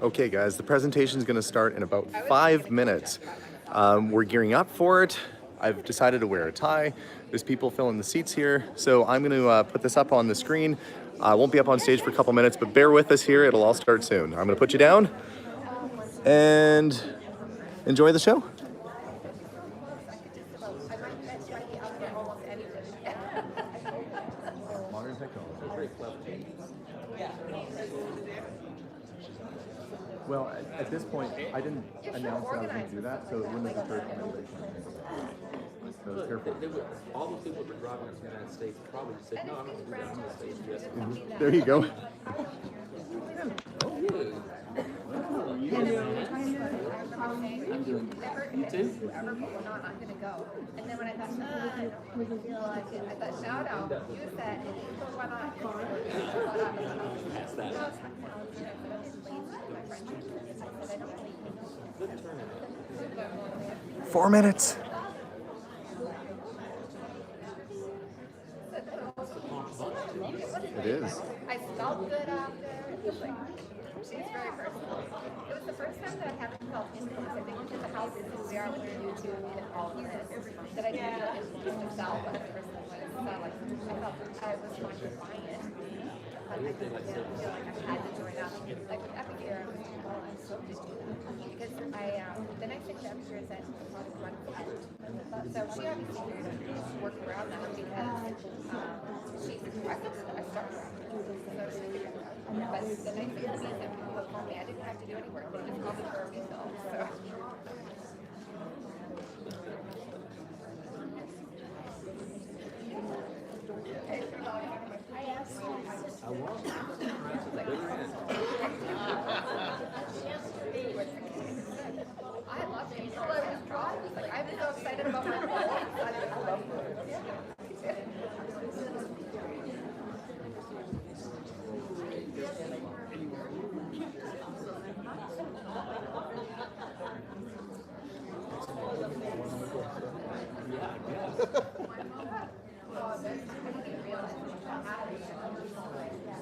Okay guys, the presentation is going to start in about 5 minutes. We're gearing up for it. I've decided to wear a tie. There's people filling the seats here. So I'm going to put this up on the screen. I won't be up on stage for a couple minutes, but bear with us here. It'll all start soon. I'm going to put you down and enjoy the show. Modern technology. Well, at this point, I didn't announce that I was going to do that, so it wouldn't have deterred from anybody coming in. So careful. All those people that were driving up to the United States probably said, no, I'm not going to do that. I'm going to stay just. There you go. I'm doing you too? Whoever put one on, I'm going to go. And then when I thought, I feel like it, I thought, no, use that. And you put one on. That's that. 4 minutes. It is. I smelled good after. She's very personal. It was the first time that I haven't felt influence. I think because of how busy we are with YouTube and all of this, that I didn't feel influence myself, but the person was like, I felt I was trying to find it. But I didn't feel like I had to join up. Like with Epic Year, I was like, oh, I'm so busy. Because the next thing to Epic Year is that the product runs out. So she obviously worked around that because she's aggressive. I started around her. So she figured it out. But the nice thing is that people would call me. I didn't have to do any work. They just called me for a refill. So. I was. I love it. I was drawing. Like, I was so excited about my book. I love it.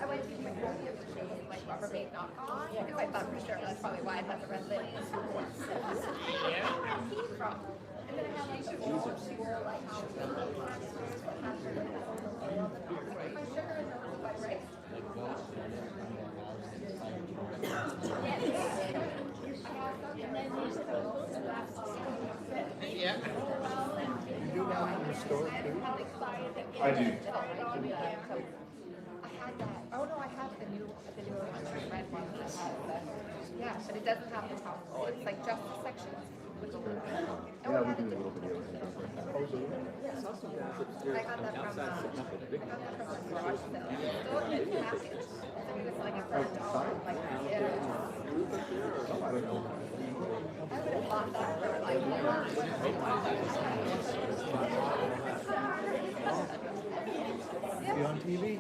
I went to like Rubbermaid knockoff because I thought for sure that's probably why I had the red lilies. And then I had like the old sugar, like how my sugar is not quite right. Yeah. You do that in your store too? I do. I had that. Oh no, I have the new one, the red one. Yeah, but it doesn't have the top. It's like just the sections. Yeah, we do a little bit of I got that from the garage sale. So it was packaged. It was like a $1. Like, yeah. I don't know. I would have bought that for like See on TV?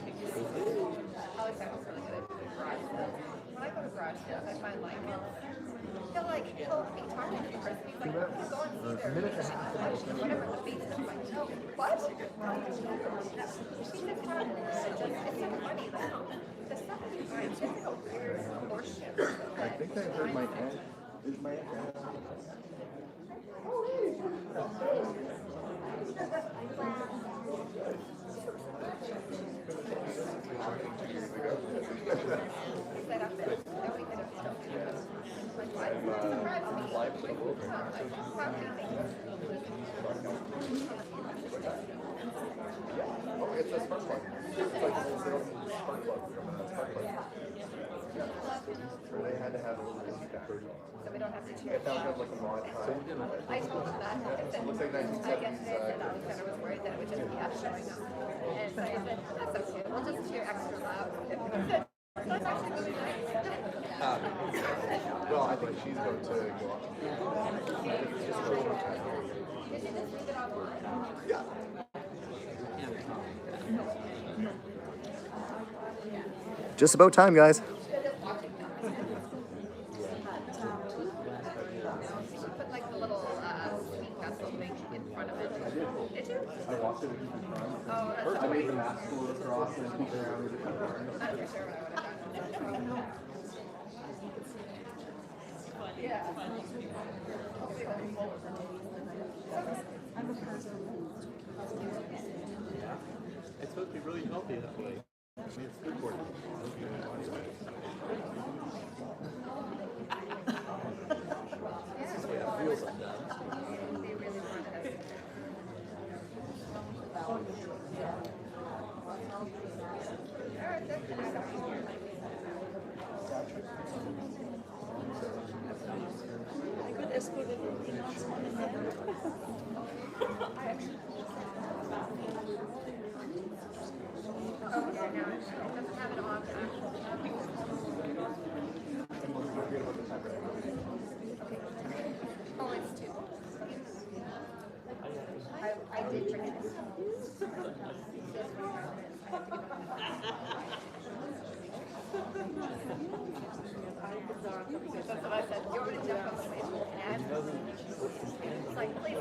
Oh, it sounds really good. When I go to garage sales, I find like he'll be talking to the person. He's like, go and see their whatever the fees. And I'm like, no, what? She just had it's so funny. Like, the stuff that you find, it's like a weird horseshit. I think I heard my aunt. Is my aunt? Set up there. Nobody could have stuff to do. Like, what? Oh, it's a spark plug. It's like a spark plug from a spark plug. Or they had to have a little speaker. So we don't have to cheer. It sounds like a mod time. I told him that. I said, Looks like I 1970s. yesterday said Alexander was worried that it would just be us showing up. And so I said, that's okay. We'll just cheer extra loud. That's actually really nice. Well, I think she's going to go up. Did you just leave it online? Just about time, guys. Put like the little sweet vessel thing in front of it. Did you? I walked it with you. Oh, that's I made the mask go across and then around with the cover. I'm not sure what I would have done. Yeah. It's supposed to be really healthy that way. I mean, it's good for you. This is the way it feels sometimes. They really wanted us. Oh, yeah, no, it doesn't have it on the actual tab. Oh, it's two. I did forget it. That's what I said. You want me to jump on the Facebook and it's like, please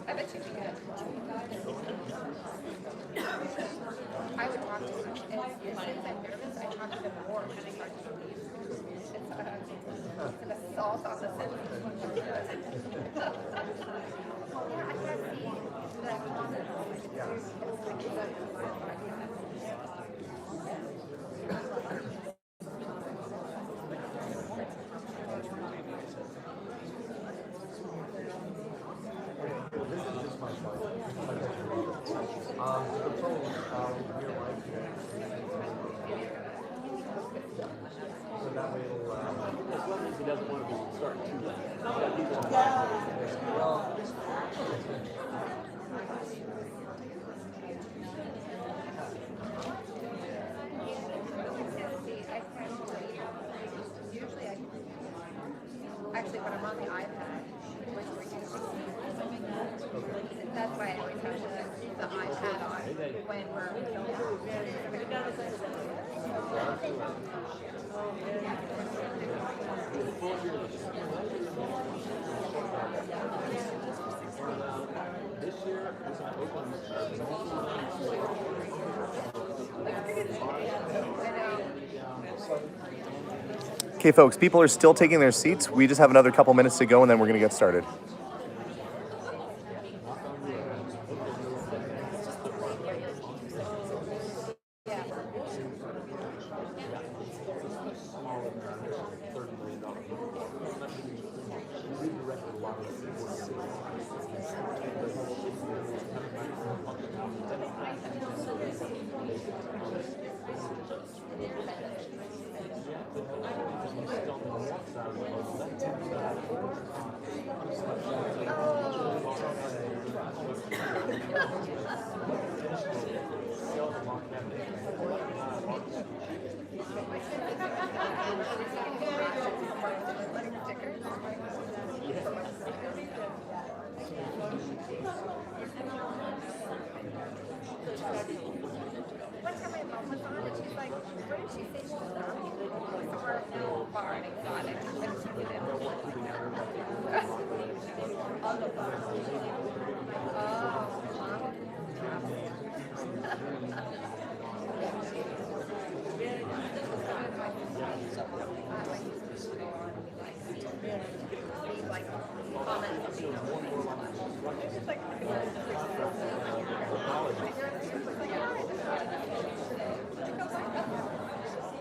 I bet you'd be good. I would talk to him. As soon as I'm nervous, I talk to him more than I talk to him. It's an assault on the system. Yeah, I gotta see that comment. As long as he doesn't want to be starting too late. Usually actually when I'm on the iPad, which we're using, that's why I always have the iPad on when we're This year, Okay, folks, people are still taking their seats. We just have another couple minutes to go, and then we're going to get started. One time my mom was on and she's like, what did she say she was on? Somewhere no bar and exotic. And she did it. On the bar.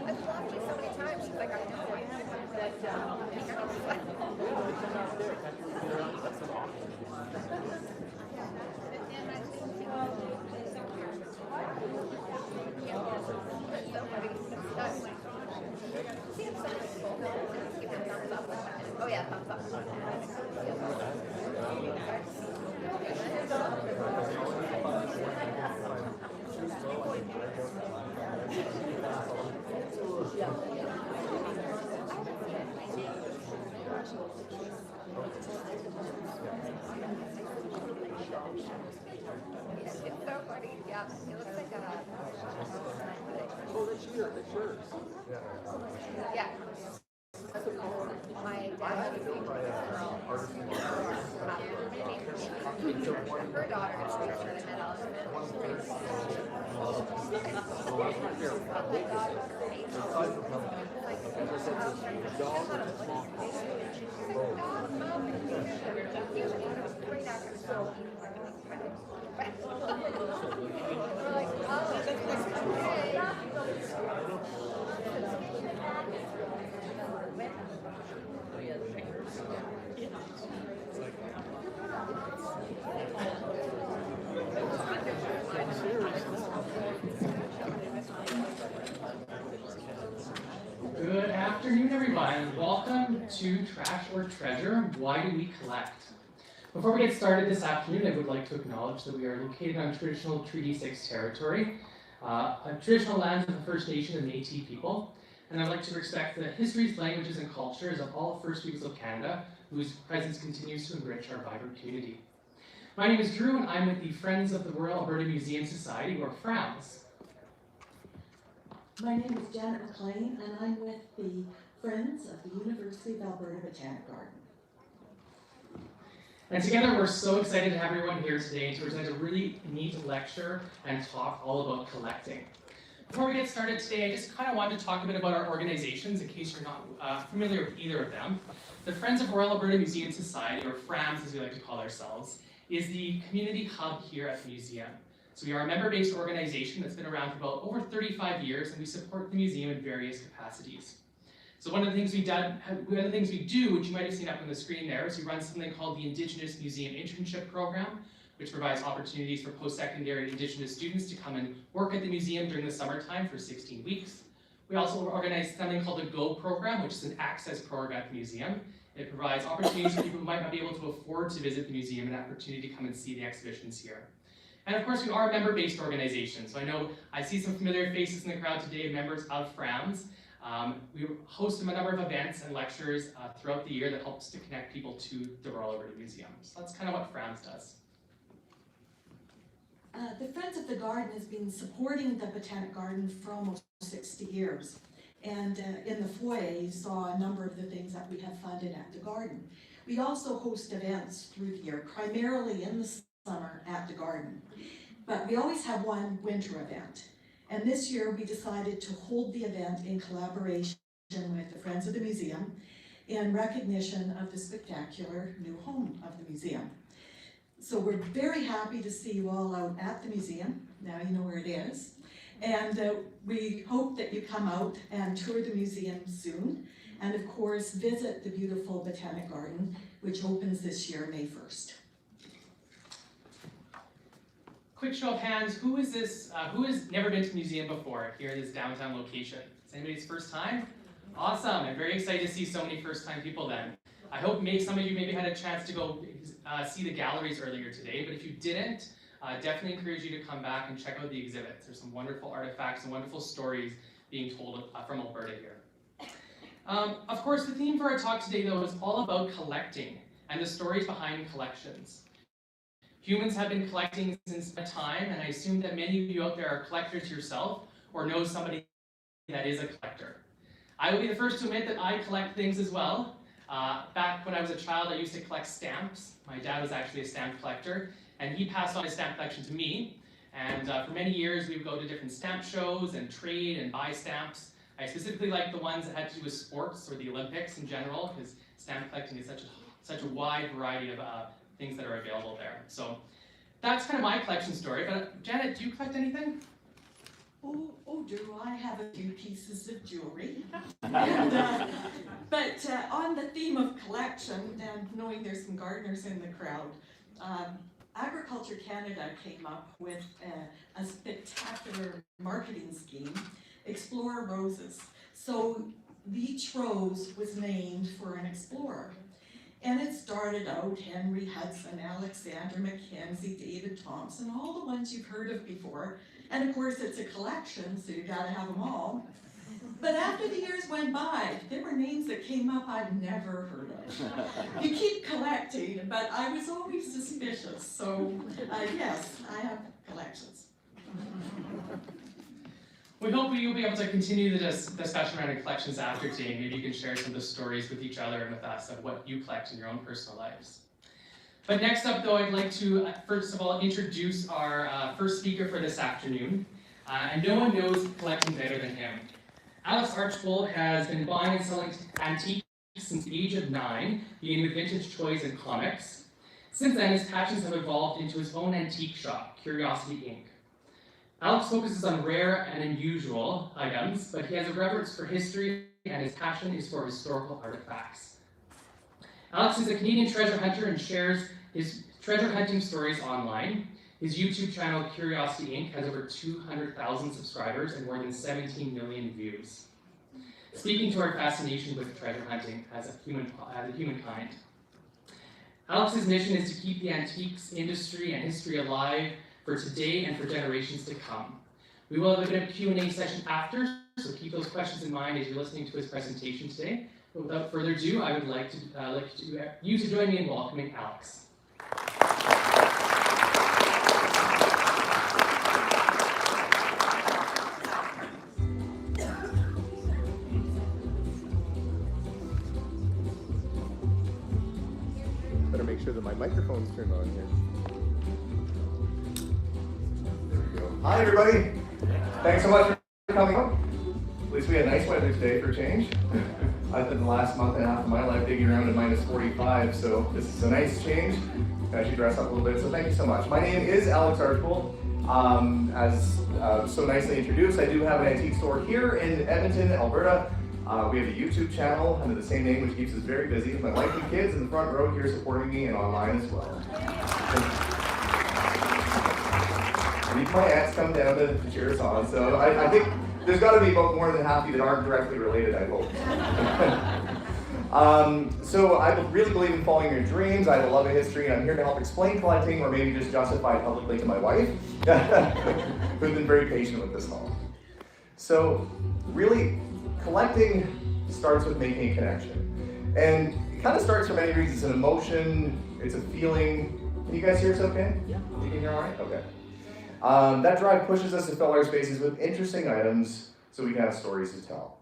I've blocked you so many times. She's like, I know. Oh yeah, thumbs up. It's so funny. Yeah, it looks like a. Oh, that's yours. That's yours. Yeah. My dad was a girl. Her daughter is raised her met all of Good afternoon, everybody, and welcome to Trash or Treasure, Why Do We Collect? Before we get started this afternoon, I would like to acknowledge that we are located on traditional Treaty 6 territory, on traditional lands of the First Nation and Métis people, and I'd like to respect the histories, languages, and cultures of all First Peoples of Canada, whose presence continues to enrich our vibrant community. My name is Drew, and I'm with the Friends of the Royal Alberta Museum Society, or FRAMS. My name is Janet McLean, and I'm with the Friends of the University of Alberta Botanic Garden. And together we're so excited to have everyone here today to present a really neat lecture and talk all about collecting. Before we get started today, I just kind of wanted to talk a bit about our organizations in case you're not familiar with either of them. The Friends of Royal Alberta Museum Society, or FRAMS as we like to call ourselves, is the community hub here at the museum. So we are a member-based organization that's been around for about over 35 years, and we support the museum in various capacities. So one of the things we do, which you might have seen up on the screen there, is we run something called the Indigenous Museum Internship Program, which provides opportunities for post-secondary Indigenous students to come and work at the museum during the summertime for 16 weeks. We also organize something called the GO program, which is an access program at the museum. It provides opportunities for people who might not be able to afford to visit the museum, an opportunity to come and see the exhibitions here. And of course, we are a member-based organization. So I know I see some familiar faces in the crowd today, members of FRAMS. We host a number of events and lectures throughout the year that helps to connect people to the Royal Alberta Museum. So that's kind of what FRAMS does. The Friends of the Garden has been supporting the Botanic Garden for almost 60 years. And in the foyer, you saw a number of the things that we have funded at the garden. We also host events through the year, primarily in the summer at the garden. But we always have one winter event. And this year we decided to hold the event in collaboration with the Friends of the Museum in recognition of the spectacular new home of the museum. So we're very happy to see you all out at the museum. Now you know where it is. And we hope that you come out and tour the museum soon. And of course, visit the beautiful Botanic Garden, which opens this year, May 1st. Quick show of hands, who is this, who has never been to the museum before here in this downtown location? Is anybody's first time? Awesome, I'm very excited to see so many first-time people then. I hope some of you maybe had a chance to go see the galleries earlier today, but if you didn't, definitely encourage you to come back and check out the exhibits. There's some wonderful artifacts and wonderful stories being told from Alberta here. Of course, the theme for our talk today, though, is all about collecting and the stories behind collections. Humans have been collecting since time, and I assume that many of you out there are collectors yourself or know somebody that is a collector. I will be the first to admit that I collect things as well. Back when I was a child, I used to collect stamps. My dad was actually a stamp collector, and he passed on his stamp collection to me. And for many years, we would go to different stamp shows and trade and buy stamps. I specifically like the ones that had to do with sports or the Olympics in general, because stamp collecting is such a wide variety of things that are available there. So that's kind of my collection story. But Janet, do you collect anything? Oh, Drew, I have a few pieces of jewelry. And, but on the theme of collection, and knowing there's some gardeners in the crowd, Agriculture Canada came up with a spectacular marketing scheme, Explore Roses. So each rose was named for an explorer. And it started out Henry Hudson, Alexander Mackenzie, David Thompson, all the ones you've heard of before. And of course it's a collection, so you gotta have them all. But after the years went by, there were names that came up I'd never heard of. You keep collecting, but I was always suspicious, so yes, I have collections. We hope you'll be able to continue the discussion around your collections after today. Maybe you can share some of the stories with each other and with us of what you collect in your own personal lives. But next up, though, I'd like to, first of all, introduce our first speaker for this afternoon. And no one knows collecting better than him. Alex Archbold has been buying and selling antiques since the age of 9, beginning with vintage toys and comics. Since then, his passions have evolved into his own antique shop, Curiosity Inc. Alex focuses on rare and unusual items, but he has a reverence for history, and his passion is for historical artifacts. Alex is a Canadian treasure hunter and shares his treasure hunting stories online. His YouTube channel, Curiosity Inc., has over 200,000 subscribers and more than 17 million views. Speaking to our fascination with treasure hunting as a humankind. Alex's mission is to keep the antiques industry and history alive for today and for generations to come. We will have a bit of Q&A session after, so keep those questions in mind as you're listening to his presentation today. But without further ado, I would like you to join me in welcoming Alex. Better make sure that my microphone's turned on here. There we go. Hi, everybody. Thanks so much for coming up. At least we had nice weather today for a change. I've been the last month and a half of my life digging around at minus 45, so this is a nice change. I actually dress up a little bit, so thank you so much. My name is Alex Archbold. As so nicely introduced, I do have an antique store here in Edmonton, Alberta. We have a YouTube channel under the same name, which keeps us very busy. My wife and kids in the front row here supporting me and online as well. Even my aunts come down to cheer us on, so I think there's got to be about more than half of you that aren't directly related, I hope. So I really believe in following your dreams. I have a love of history, and I'm here to help explain collecting, or maybe just justify it publicly to my wife, who's been very patient with this all. So really, collecting starts with making a connection. And it kind of starts for many reasons. It's an emotion, it's a feeling. Can you guys hear us okay? Yeah. You can hear all right? Okay. That drive pushes us to fill our spaces with interesting items so we can have stories to tell.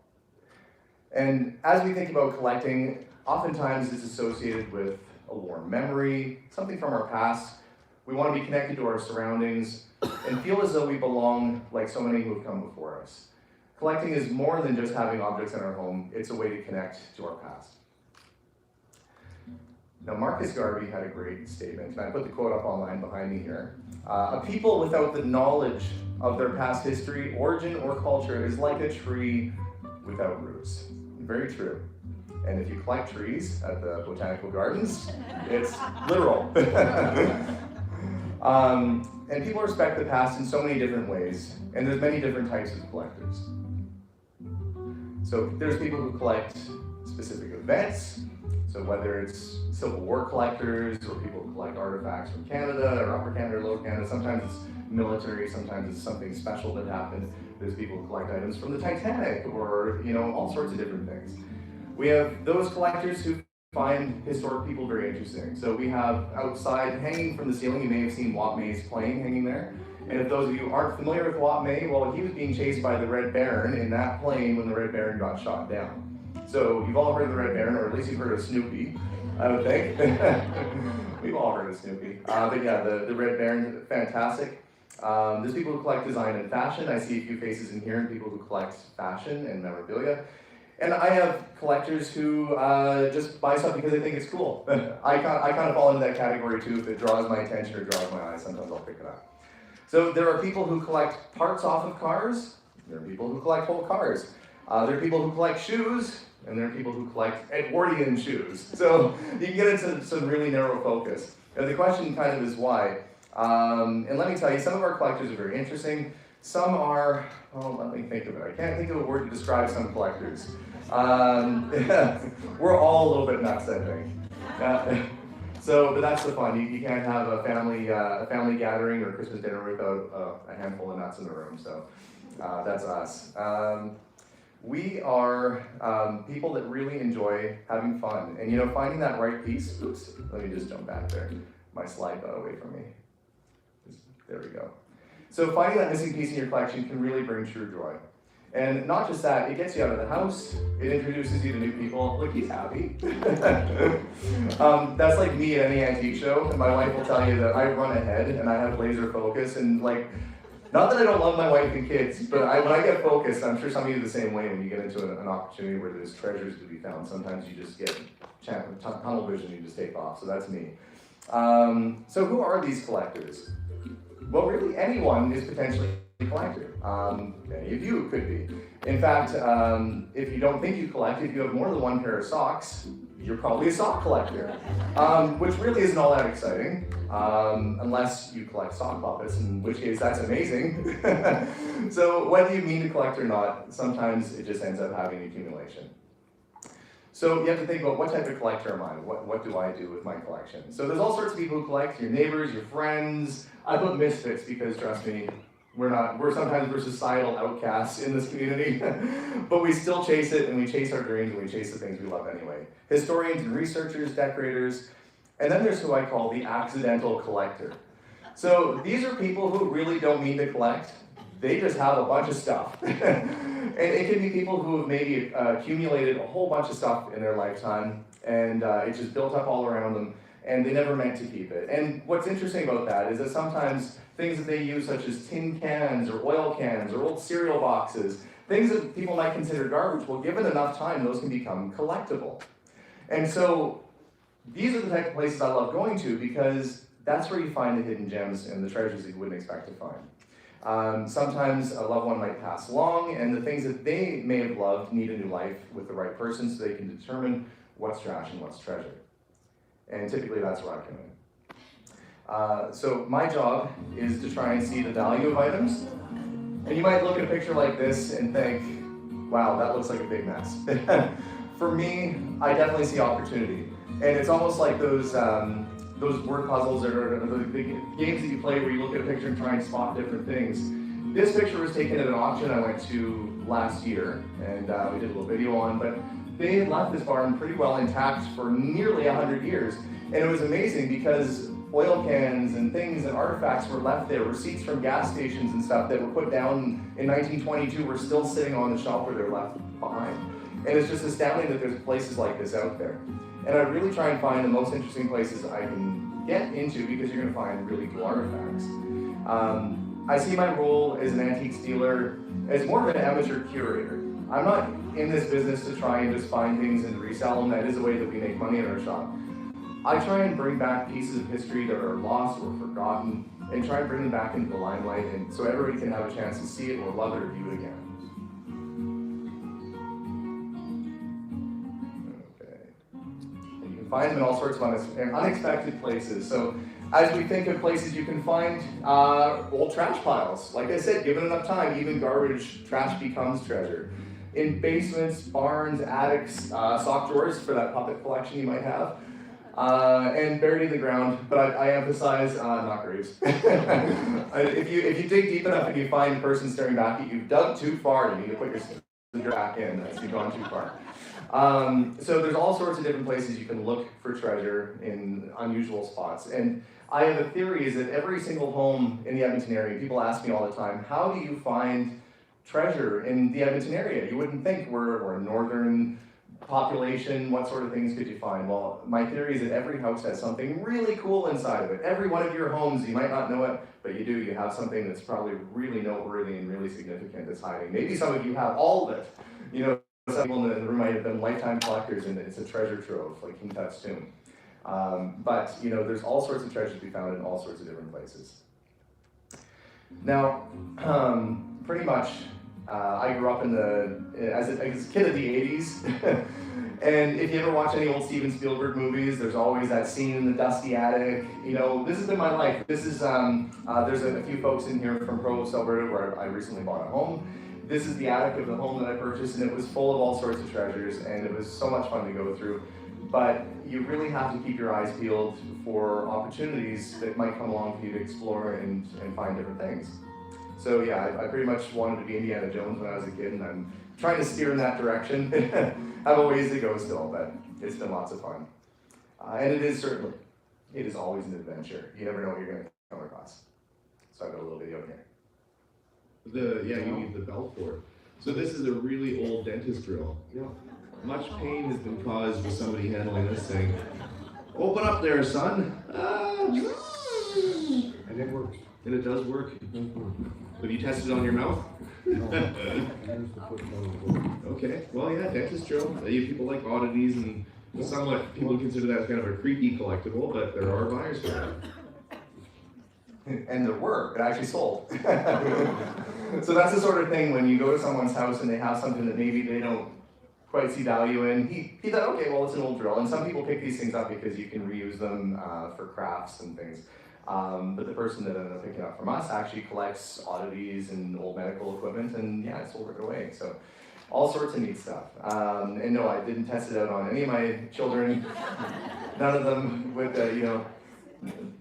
And as we think about collecting, oftentimes it's associated with a warm memory, something from our past. We want to be connected to our surroundings and feel as though we belong like so many who have come before us. Collecting is more than just having objects in our home, it's a way to connect to our past. Now, Marcus Garvey had a great statement, and I put the quote up online behind me here. A people without the knowledge of their past history, origin, or culture is like a tree without roots. Very true. And if you collect trees at the Botanical Gardens, it's literal. And people respect the past in so many different ways, and there's many different types of collectors. So there's people who collect specific events, so whether it's Civil War collectors, or people who collect artifacts from Canada, or Upper Canada, or Lower Canada. Sometimes it's military, sometimes it's something special that happened. There's people who collect items from the Titanic, or all sorts of different things. We have those collectors who find historic people very interesting. So we have outside, hanging from the ceiling, you may have seen Wat May's plane hanging there. And if those of you aren't familiar with Wat May, well, he was being chased by the Red Baron in that plane when the Red Baron got shot down. So you've all heard of the Red Baron, or at least you've heard of Snoopy, I would think. We've all heard of Snoopy. But yeah, the Red Baron, fantastic. There's people who collect design and fashion. I see a few faces in here, and people who collect fashion and memorabilia. And I have collectors who just buy stuff because they think it's cool. I kind of fall into that category too. If it draws my attention or draws my eye, sometimes I'll pick it up. So there are people who collect parts off of cars. There are people who collect whole cars. There are people who collect shoes, and there are people who collect Edwardian shoes. So you can get into some really narrow focus. And the question kind of is why. And let me tell you, some of our collectors are very interesting. Some are, let me think of it. I can't think of a word to describe some collectors. We're all a little bit nuts, I think. But that's the fun. You can't have a family gathering or Christmas dinner without a handful of nuts in the room. So that's us. We are people that really enjoy having fun. And you know, finding that right piece, oops, let me just jump back there. My slide got away from me. There we go. So finding that missing piece in your collection can really bring true joy. And not just that, it gets you out of the house, it introduces you to new people. Look, he's happy. That's like me at any antique show, and my wife will tell you that I run ahead and I have laser focus, and like, not that I don't love my wife and kids, but when I get focused, I'm sure some of you are the same way when you get into an opportunity where there's treasures to be found. Sometimes you just get tunnel vision, you just take off, so that's me. So who are these collectors? Well, really anyone is potentially a collector. Many of you could be. In fact, if you don't think you collect, if you have more than one pair of socks, you're probably a sock collector, which really isn't all that exciting, unless you collect sock puppets, in which case that's amazing. So whether you mean to collect or not, sometimes it just ends up having accumulation. So you have to think about what type of collector am I? What do I do with my collection? So there's all sorts of people who collect, your neighbors, your friends. I put misfits because, trust me, we're sometimes societal outcasts in this community, but we still chase it, and we chase our dreams, and we chase the things we love anyway. Historians and researchers, decorators, and then there's who I call the accidental collector. So these are people who really don't mean to collect. They just have a bunch of stuff. And it can be people who have maybe accumulated a whole bunch of stuff in their lifetime, and it just built up all around them, and they never meant to keep it. And what's interesting about that is that sometimes things that they use, such as tin cans or oil cans or old cereal boxes, things that people might consider garbage, well, given enough time, those can become collectible. And so these are the type of places I love going to, because that's where you find the hidden gems and the treasures that you wouldn't expect to find. Sometimes a loved one might pass along, and the things that they may have loved need a new life with the right person, so they can determine what's trash and what's treasure. And typically that's where I come in. So my job is to try and see the value of items. And you might look at a picture like this and think, wow, that looks like a big mess. For me, I definitely see opportunity. And it's almost like those word puzzles or the games that you play where you look at a picture and try and spot different things. This picture was taken at an auction I went to last year, and we did a little video on, but they had left this barn pretty well intact for nearly 100 years. And it was amazing because oil cans and things and artifacts were left there. Receipts from gas stations and stuff that were put down in 1922 were still sitting on the shelf where they were left behind. And it's just astounding that there's places like this out there. And I really try and find the most interesting places I can get into, because you're going to find really cool artifacts. I see my role as an antiques dealer as more of an amateur curator. I'm not in this business to try and just find things and resell them. That is a way that we make money in our shop. I try and bring back pieces of history that are lost or forgotten, and try and bring them back into the limelight, and so everybody can have a chance to see it or love it or view it again. Find them in all sorts of unexpected places. So as we think of places you can find old trash piles, like I said, given enough time, even garbage trash becomes treasure. In basements, barns, attics, sock drawers for that puppet collection you might have, and buried in the ground, but I emphasize not graves. If you dig deep enough and you find a person staring back at you, you've dug too far, you need to put your back in, you've gone too far. So there's all sorts of different places you can look for treasure in unusual spots. And I have a theory is that every single home in the Edmonton area, people ask me all the time, how do you find treasure in the Edmonton area? You wouldn't think we're a northern population, what sort of things could you find? Well, my theory is that every house has something really cool inside of it. Every one of your homes, you might not know it, but you do, you have something that's probably really noteworthy and really significant that's hiding. Maybe some of you have all of it. You know, some people in the room might have been lifetime collectors, and it's a treasure trove, like King Tut's tomb. But, you know, there's all sorts of treasures to be found in all sorts of different places. Now, pretty much, I grew up as a kid of the 80s. And if you ever watch any old Steven Spielberg movies, there's always that scene in the dusty attic. You know, this has been my life. This is, there's a few folks in here from Royal Alberta where I recently bought a home. This is the attic of the home that I purchased, and it was full of all sorts of treasures, and it was so much fun to go through. But you really have to keep your eyes peeled for opportunities that might come along for you to explore and find different things. So yeah, I pretty much wanted to be Indiana Jones when I was a kid, and I'm trying to steer in that direction. Have a ways to go still, but it's been lots of fun. And it is always an adventure. You never know what you're going to come across. So I've got a little video here. You need the belt for it. So this is a really old dentist drill. Yeah. Much pain has been caused with somebody handling this thing. Open up there, son. And it works. And it does work. Have you tested it on your mouth? Okay, well, yeah, dentist drill. People like oddities, and somewhat people consider that kind of a creepy collectible, but there are buyers for that. And it actually sold. So that's the sort of thing when you go to someone's house and they have something that maybe they don't quite see value in. He thought, okay, well, it's an old drill. And some people pick these things up because you can reuse them for crafts and things. But the person that ended up picking up from us actually collects oddities and old medical equipment, and yeah, it sold it away. So all sorts of neat stuff. And no, I didn't test it out on any of my children. None of them would,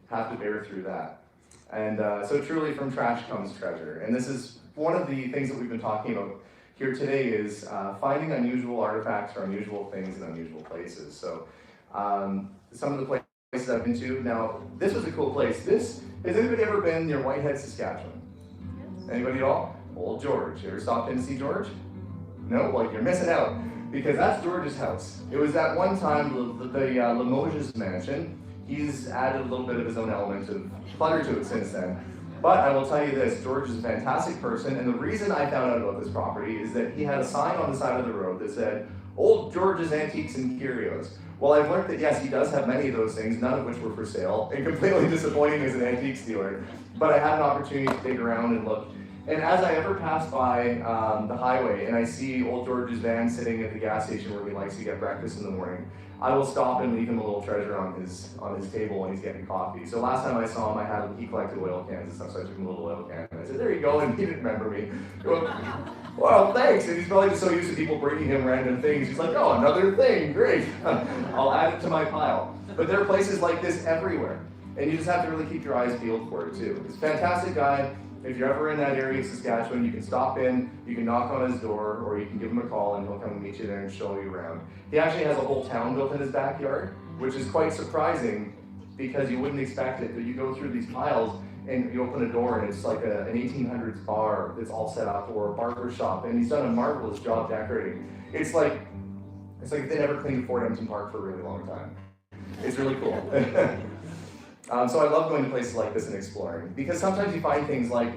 have to bear through that. And so truly from trash comes treasure. And this is one of the things that we've been talking about here today is finding unusual artifacts or unusual things in unusual places. So some of the places I've been to, now this was a cool place. Has anybody ever been near Whitehead, Saskatchewan? Anybody at all? Old George. You ever stopped in to see George? No? Well, you're missing out, because that's George's house. It was at one time the Limoges mansion. He's added a little bit of his own element of clutter to it since then. But I will tell you this, George is a fantastic person, and the reason I found out about this property is that he had a sign on the side of the road that said, Old George's Antiques and Curios. Well, I've learned that yes, he does have many of those things, none of which were for sale, and completely disappointing as an antiques dealer. But I had an opportunity to dig around and look. And as I ever pass by the highway and I see Old George's van sitting at the gas station where he likes to get breakfast in the morning, I will stop and leave him a little treasure on his table when he's getting coffee. So last time I saw him, he collected oil cans and stuff, so I took him a little oil can. And I said, there you go, and he didn't remember me. Well, thanks. And he's probably just so used to people bringing him random things. He's like, oh, another thing, great. I'll add it to my pile. But there are places like this everywhere. And you just have to really keep your eyes peeled for it too. He's a fantastic guy. If you're ever in that area of Saskatchewan, you can stop in, you can knock on his door, or you can give him a call and he'll come and meet you there and show you around. He actually has a whole town built in his backyard, which is quite surprising because you wouldn't expect it. But you go through these piles and you open a door and it's like an 1800s bar that's all set up, or a barber shop, and he's done a marvelous job decorating. It's like they never cleaned Fort Edmonton Park for a really long time. It's really cool. So I love going to places like this and exploring, because sometimes you find things like,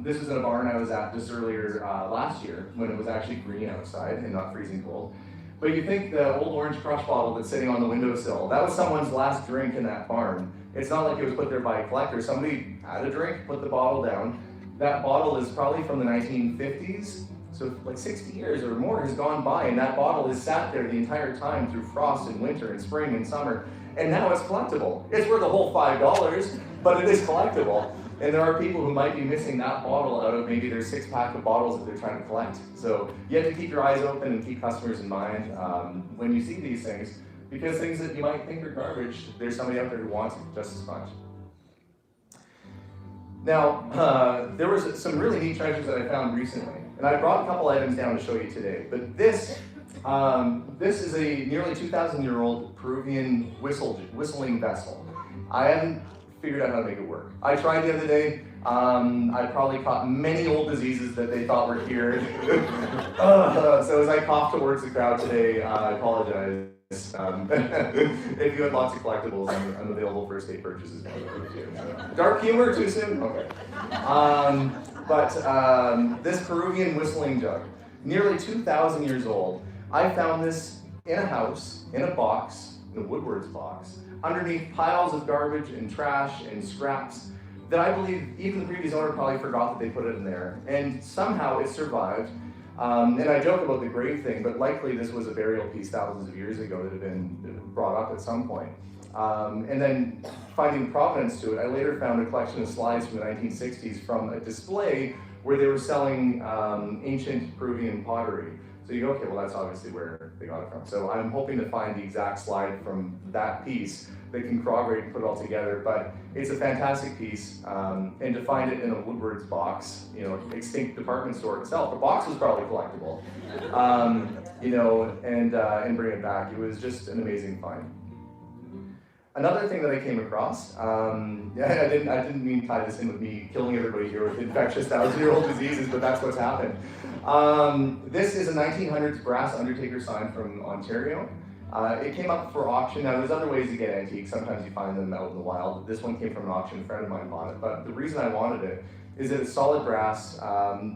this was in a barn I was at just earlier last year when it was actually green outside and not freezing cold. But you think the old orange crush bottle that's sitting on the windowsill, that was someone's last drink in that barn. It's not like it was put there by a collector. Somebody had a drink, put the bottle down. That bottle is probably from the 1950s, so like 60 years or more has gone by, and that bottle has sat there the entire time through frost and winter and spring and summer. And now it's collectible. It's worth a whole $5, but it is collectible. And there are people who might be missing that bottle out of maybe their 6-pack of bottles that they're trying to collect. So you have to keep your eyes open and keep customers in mind when you see these things, because things that you might think are garbage, there's somebody out there who wants it just as much. Now, there was some really neat treasures that I found recently, and I brought a couple items down to show you today. But this is a nearly 2,000-year-old Peruvian whistling vessel. I haven't figured out how to make it work. I tried the other day. I probably caught many old diseases that they thought were cured. So as I cough towards the crowd today, I apologize. If you had lots of collectibles, I'm available for estate purchases. Dark humor, too soon? Okay. But this Peruvian whistling jug, nearly 2,000 years old. I found this in a house, in a box, in a Woodward's box, underneath piles of garbage and trash and scraps that I believe even the previous owner probably forgot that they put it in there. And somehow it survived. And I joke about the grave thing, but likely this was a burial piece thousands of years ago that had been brought up at some point. And then finding provenance to it, I later found a collection of slides from the 1960s from a display where they were selling ancient Peruvian pottery. So So you go, okay, well that's obviously where they got it from. So I'm hoping to find the exact slide from that piece that can corroborate and put it all together, but it's a fantastic piece, and to find it in a Woodward's box, you know, extinct department store itself, the box was probably collectible, you know, and bring it back. It was just an amazing find. Another thing that I came across, I didn't mean to tie this in with me killing everybody here with infectious 1,000-year-old diseases, but that's what's happened. This is a 1900s brass Undertaker sign from Ontario. It came up for auction. Now there's other ways to get antiques. Sometimes you find them out in the wild. This one came from an auction. A friend of mine bought it. But the reason I wanted it is that it's solid brass.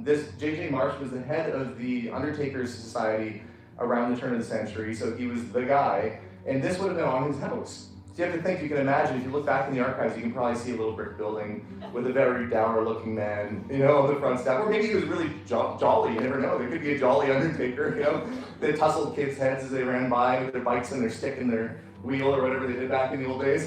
This J.J. Marsh was the head of the Undertakers Society around the turn of the century, so he was the guy. And this would have been on his house. So you have to think, you can imagine, if you look back in the archives, you can probably see a little brick building with a very dour-looking man, you know, on the front step. Or maybe he was really jolly, you never know. There could be a jolly Undertaker, you know. They tussled kids' heads as they ran by with their bikes and their stick and their wheel or whatever they did back in the old days.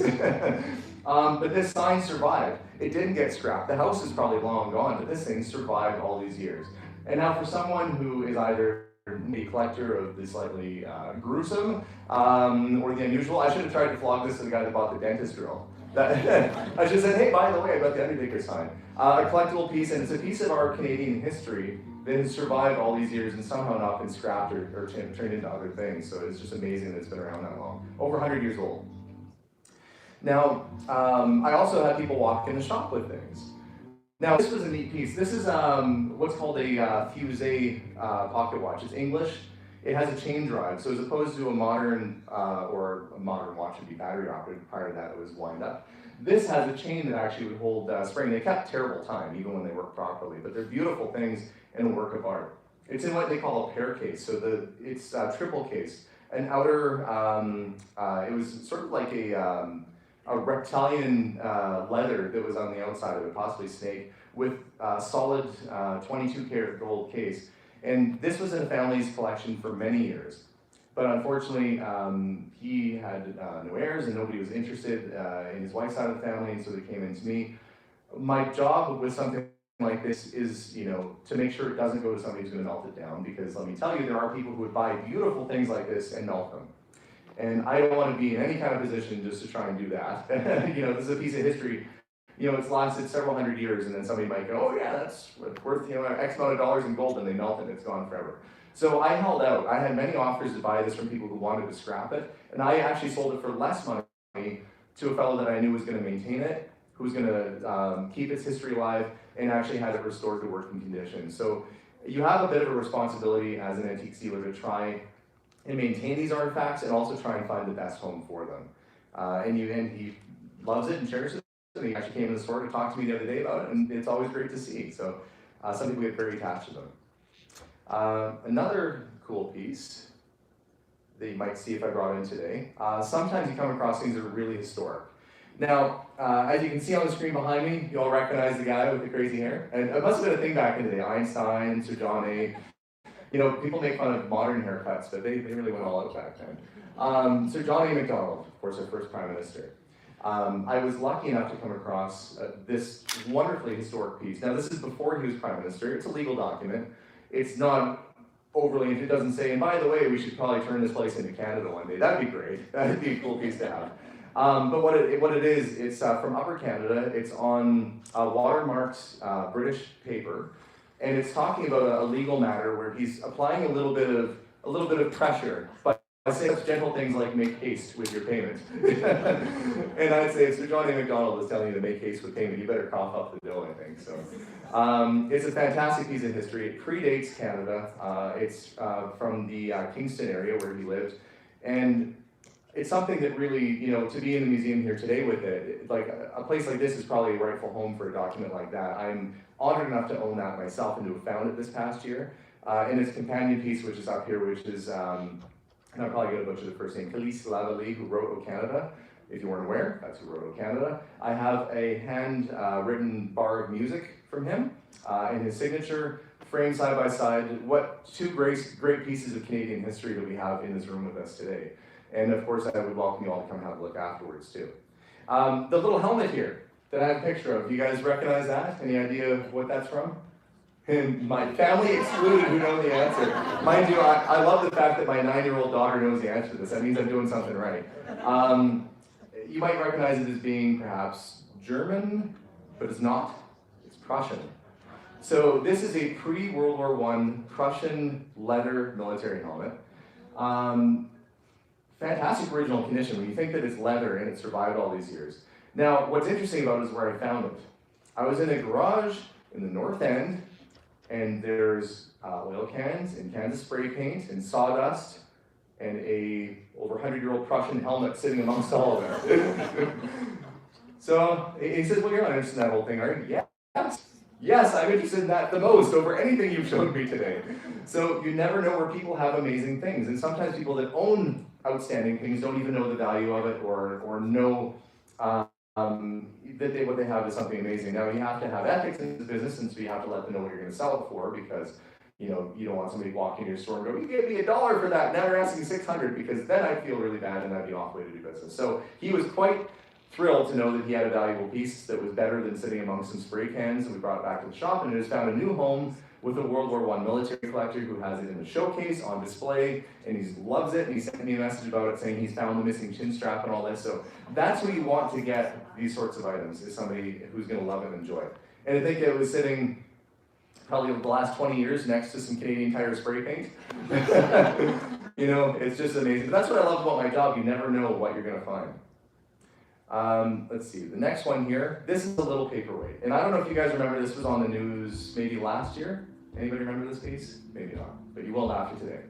But this sign survived. It didn't get scrapped. The house is probably long gone, but this thing survived all these years. And now for someone who is either a collector of the slightly gruesome or the unusual, I should have tried to flog this to the guy that bought the dentist drill. I should have said, hey, by the way, I got the Undertaker sign. A collectible piece, and it's a piece of our Canadian history that has survived all these years and somehow not been scrapped or turned into other things. So it's just amazing that it's been around that long. Over 100 years old. Now, I also had people walk in the shop with things. Now, this was a neat piece. This is what's called a Fusee pocket watch. It's English. It has a chain drive. So as opposed to a modern, or a modern watch would be battery operated, prior to that it was wind up. This has a chain that actually would hold spring. They kept terrible time, even when they worked properly, but they're beautiful things and a work of art. It's in what they call a pear case. So it's a triple case. An outer, it was sort of like a reptilian leather that was on the outside of it, possibly snake, with a solid 22 karat gold case. And this was in the family's collection for many years. But unfortunately, he had no heirs and nobody was interested in his wife's side of the family, and so they came into me. My job with something like this is, you know, to make sure it doesn't go to somebody who's going to melt it down, because let me tell you, there are people who would buy beautiful things like this and melt them. And I don't want to be in any kind of position just to try and do that. You know, this is a piece of history. You know, it's lasted several hundred years, and then somebody might go, oh yeah, that's worth, you know, X amount of dollars in gold, and they melt it and it's gone forever. So I held out. I had many offers to buy this from people who wanted to scrap it, and I actually sold it for less money to a fellow that I knew was going to maintain it, who was going to keep its history alive, and actually had it restored to working condition. So you have a bit of a responsibility as an antique dealer to try and maintain these artifacts, and also try and find the best home for them. And he loves it and cherishes it. And he actually came in the store to talk to me the other day about it, and it's always great to see. So some people get very attached to them. Another cool piece that you might see if I brought in today. Sometimes you come across things that are really historic. Now, as you can see on the screen behind me, you all recognize the guy with the crazy hair. And it must have been a thing back in the day. Einstein, Sir John A. You know, people make fun of modern haircuts, but they really went all out back then. Sir John A. Macdonald, of course, our first Prime Minister. I was lucky enough to come across this wonderfully historic piece. Now, this is before he was Prime Minister. It's a legal document. It's not overly, it doesn't say, and by the way, we should probably turn this place into Canada one day. That'd be great. That'd be a cool piece to have. But what it is, it's from Upper Canada. It's on watermarked British paper. And it's talking about a legal matter where he's applying a little bit of pressure, but I say such gentle things like make haste with your payment. And I'd say Sir John A. Macdonald is telling you to make haste with payment. You better cough up the bill, I think. So it's a fantastic piece of history. It predates Canada. It's from the Kingston area where he lived, and it's something that really, you know, to be in the museum here today with it, like a place like this is probably a rightful home for a document like that. I'm honored enough to own that myself and to have found it this past year. And its companion piece, which is up here, which is, and I'm probably going to butcher the first name, Calise Lavallée, who wrote O Canada. If you weren't aware, that's who wrote O Canada. I have a hand-written bar of music from him in his signature, framed side by side. What two great pieces of Canadian history that we have in this room with us today. And of course, I would welcome you all to come have a look afterwards too. The little helmet here that I have a picture of, do you guys recognize that? Any idea what that's from? And my family excluded who know the answer. Mind you, I love the fact that my 9-year-old daughter knows the answer to this. That means I'm doing something right. You might recognize it as being perhaps German, but it's not. It's Prussian. So this is a pre-World War I Prussian leather military helmet. Fantastic original condition when you think that it's leather and it survived all these years. Now, what's interesting about it is where I found it. I was in a garage in the North End, and there's oil cans and cans of spray paint and sawdust and a over 100-year-old Prussian helmet sitting amongst all of it. So he says, well, you're not interested in that whole thing, are you? Yes. Yes, I'm interested in that the most over anything you've shown me today. So you never know where people have amazing things. And sometimes people that own outstanding things don't even know the value of it or know that what they have is something amazing. Now you have to have ethics in this business, and so you have to let them know what you're going to sell it for, because you don't want somebody walking into your store and go, you gave me $1 for that, now you're asking $600, because then I'd feel really bad and that'd be an off way to do business. So he was quite thrilled to know that he had a valuable piece that was better than sitting amongst some spray cans, and we brought it back to the shop, and it has found a new home with a World War I military collector who has it in a showcase on display, and he loves it, and he sent me a message about it saying he's found the missing chin strap and all this. So that's who you want to get these sorts of items, is somebody who's going to love it and enjoy it. And I think it was sitting probably over the last 20 years next to some Canadian Tire spray paint. It's just amazing. But that's what I love about my job. You never know what you're going to find. Let's see, the next one here, this is a little paperweight. And I don't know if you guys remember, this was on the news maybe last year. Anybody remember this piece? Maybe not, but you will after today.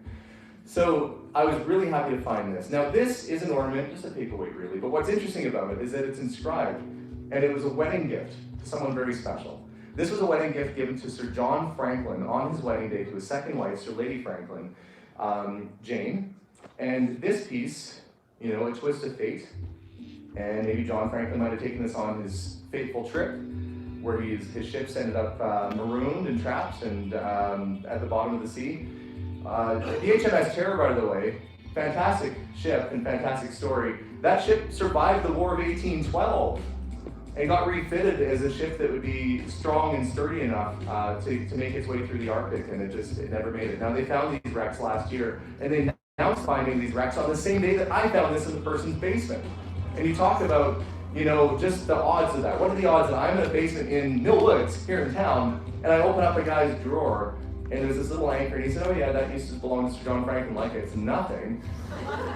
So I was really happy to find this. Now this is an ornament, just a paperweight really, but what's interesting about it is that it's inscribed, and it was a wedding gift to someone very special. This was a wedding gift given to Sir John Franklin on his wedding day to his second wife, Sir Lady Franklin, Jane. And this piece, a twist of fate. And maybe John Franklin might have taken this on his fateful trip, where his ships ended up marooned and trapped and at the bottom of the sea. The HMS Terror, by the way, fantastic ship and fantastic story. That ship survived the War of 1812 and got refitted as a ship that would be strong and sturdy enough to make its way through the Arctic, and it never made it. Now they found these wrecks last year, and they announced finding these wrecks on the same day that I found this in the person's basement. And you talk about, just the odds of that. What are the odds that I'm in a basement in Mill Woods, here in town, and I open up a guy's drawer, and there's this little anchor, and he said, oh yeah, that used to belong to Sir John Franklin, like it's nothing.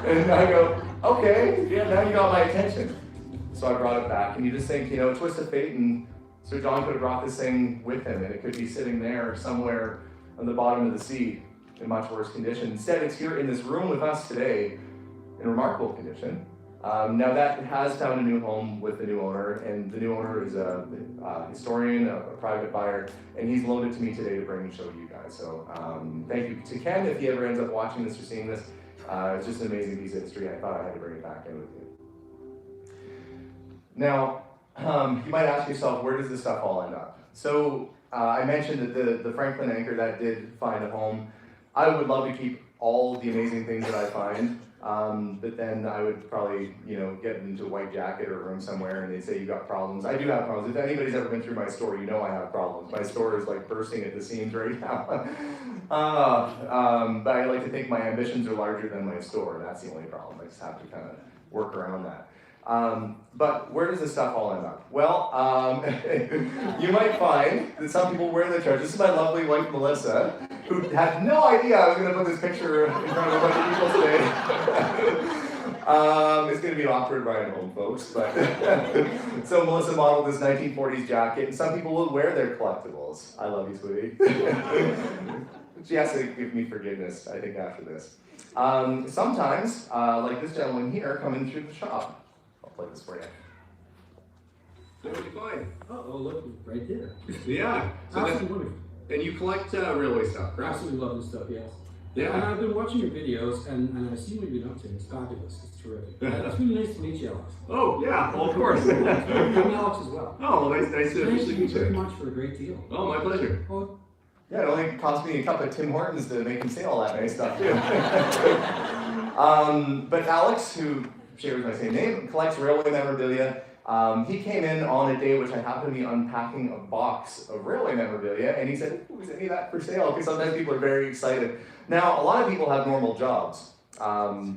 And I go, okay, yeah, now you got my attention. So I brought it back, and you just think, a twist of fate, and Sir John could have brought this thing with him, and it could be sitting there somewhere on the bottom of the sea in much worse condition. Instead, it's here in this room with us today in remarkable condition. Now that has found a new home with the new owner, and the new owner is a historian, a private buyer, and he's loaned it to me today to bring and show you guys. So thank you to Ken if he ever ends up watching this or seeing this. It's just an amazing piece of history. I thought I had to bring it back in with you. Now, you might ask yourself, where does this stuff all end up? So I mentioned that the Franklin anchor, that did find a home. I would love to keep all the amazing things that I find. But then I would probably, get into a white jacket or a room somewhere, and they'd say, you got problems. I do have problems. If anybody's ever been through my store, you know I have problems. My store is like bursting at the seams right now. But I like to think my ambitions are larger than my store. That's the only problem. I just have to kind of work around that. But where does this stuff all end up? Well, you might find that some people wear the charge. This is my lovely wife, Melissa, who had no idea I was going to put this picture in front of a bunch of people today. It's going to be an awkward ride home, folks. But so Melissa modeled this 1940s jacket, and some people will wear their collectibles. I love you, sweetie. She has to give me forgiveness, I think, after this. Sometimes, like this gentleman here, coming through the shop. I'll play this for you. So what do you find? Oh, look, right there. Yeah. So Absolutely wonderful. And you collect railway stuff, correct? Absolutely love this stuff, yes. Yeah. And I've been watching your videos, and I see what you've been up to. It's fabulous. It's terrific. It's really nice to meet you, Alex. Oh, yeah, well, of course. I'm Alex as well. Oh, nice to Thank officially you meet very you. much for a great deal. Oh, my pleasure. Well, Yeah, it only cost me a cup of Tim Hortons to make him say all that nice stuff, too. But Alex, who shares my same name, collects railway memorabilia, He came in on a day which I happened to be unpacking a box of railway memorabilia, and he said, "Ooh, is any of that for sale?" Because sometimes people are very excited. Now, a lot of people have normal jobs,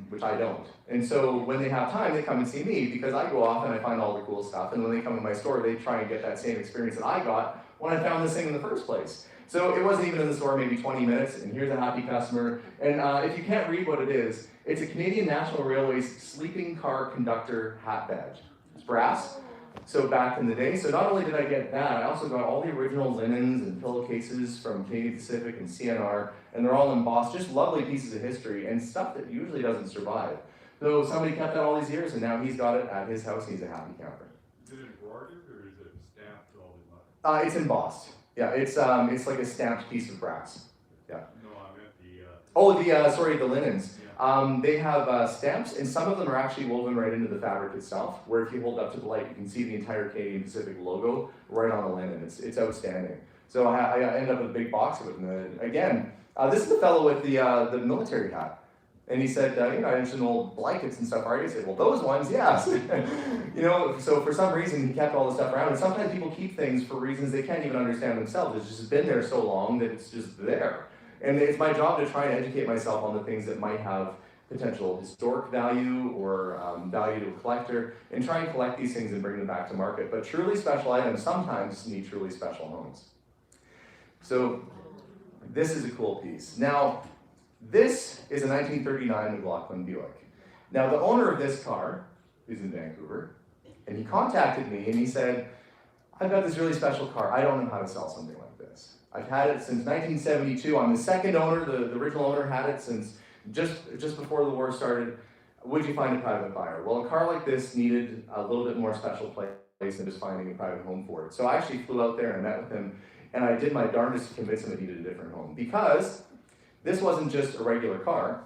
which I don't. And so when they have time, they come and see me because I go off and I find all the cool stuff. And when they come to my store, they try and get that same experience that I got when I found this thing in the first place. So it wasn't even in the store maybe 20 minutes, and here's a happy customer. And if you can't read what it is, it's a Canadian National Railways sleeping car conductor hat badge. It's brass, so back in the day. So not only did I get that, I also got all the original linens and pillowcases from Canadian Pacific and CNR, and they're all embossed, just lovely pieces of history and stuff that usually doesn't survive. So somebody kept that all these years, and now he's got it at his house, and he's a happy camper. Is it embroidered or is it stamped all in leather? It's embossed. Yeah, it's like a stamped piece of brass. Yeah. No, I meant the... Oh, the linens. Yeah. They have stamps, and some of them are actually woven right into the fabric itself, where if you hold up to the light, you can see the entire Canadian Pacific logo right on the linen. It's outstanding. So I ended up with a big box of it. And again, this is the fellow with the military hat. And he said, I'm interested in old blankets and stuff, right? I said, well, those ones, yes. So for some reason, he kept all the stuff around. And sometimes people keep things for reasons they can't even understand themselves. It's just been there so long that it's just there. And it's my job to try and educate myself on the things that might have potential historic value or value to a collector, and try and collect these things and bring them back to market. But truly special items sometimes need truly special homes. So this is a cool piece. Now, this is a 1939 McLaughlin Buick. Now, the owner of this car is in Vancouver, and he contacted me and he said, I've got this really special car. I don't know how to sell something like this. I've had it since 1972. I'm the second owner. The original owner had it since just before the war started. Would you find a private buyer? Well, a car like this needed a little bit more special place than just finding a private home for it. So I actually flew out there and I met with him, and I did my darndest to convince him it needed a different home, because this wasn't just a regular car.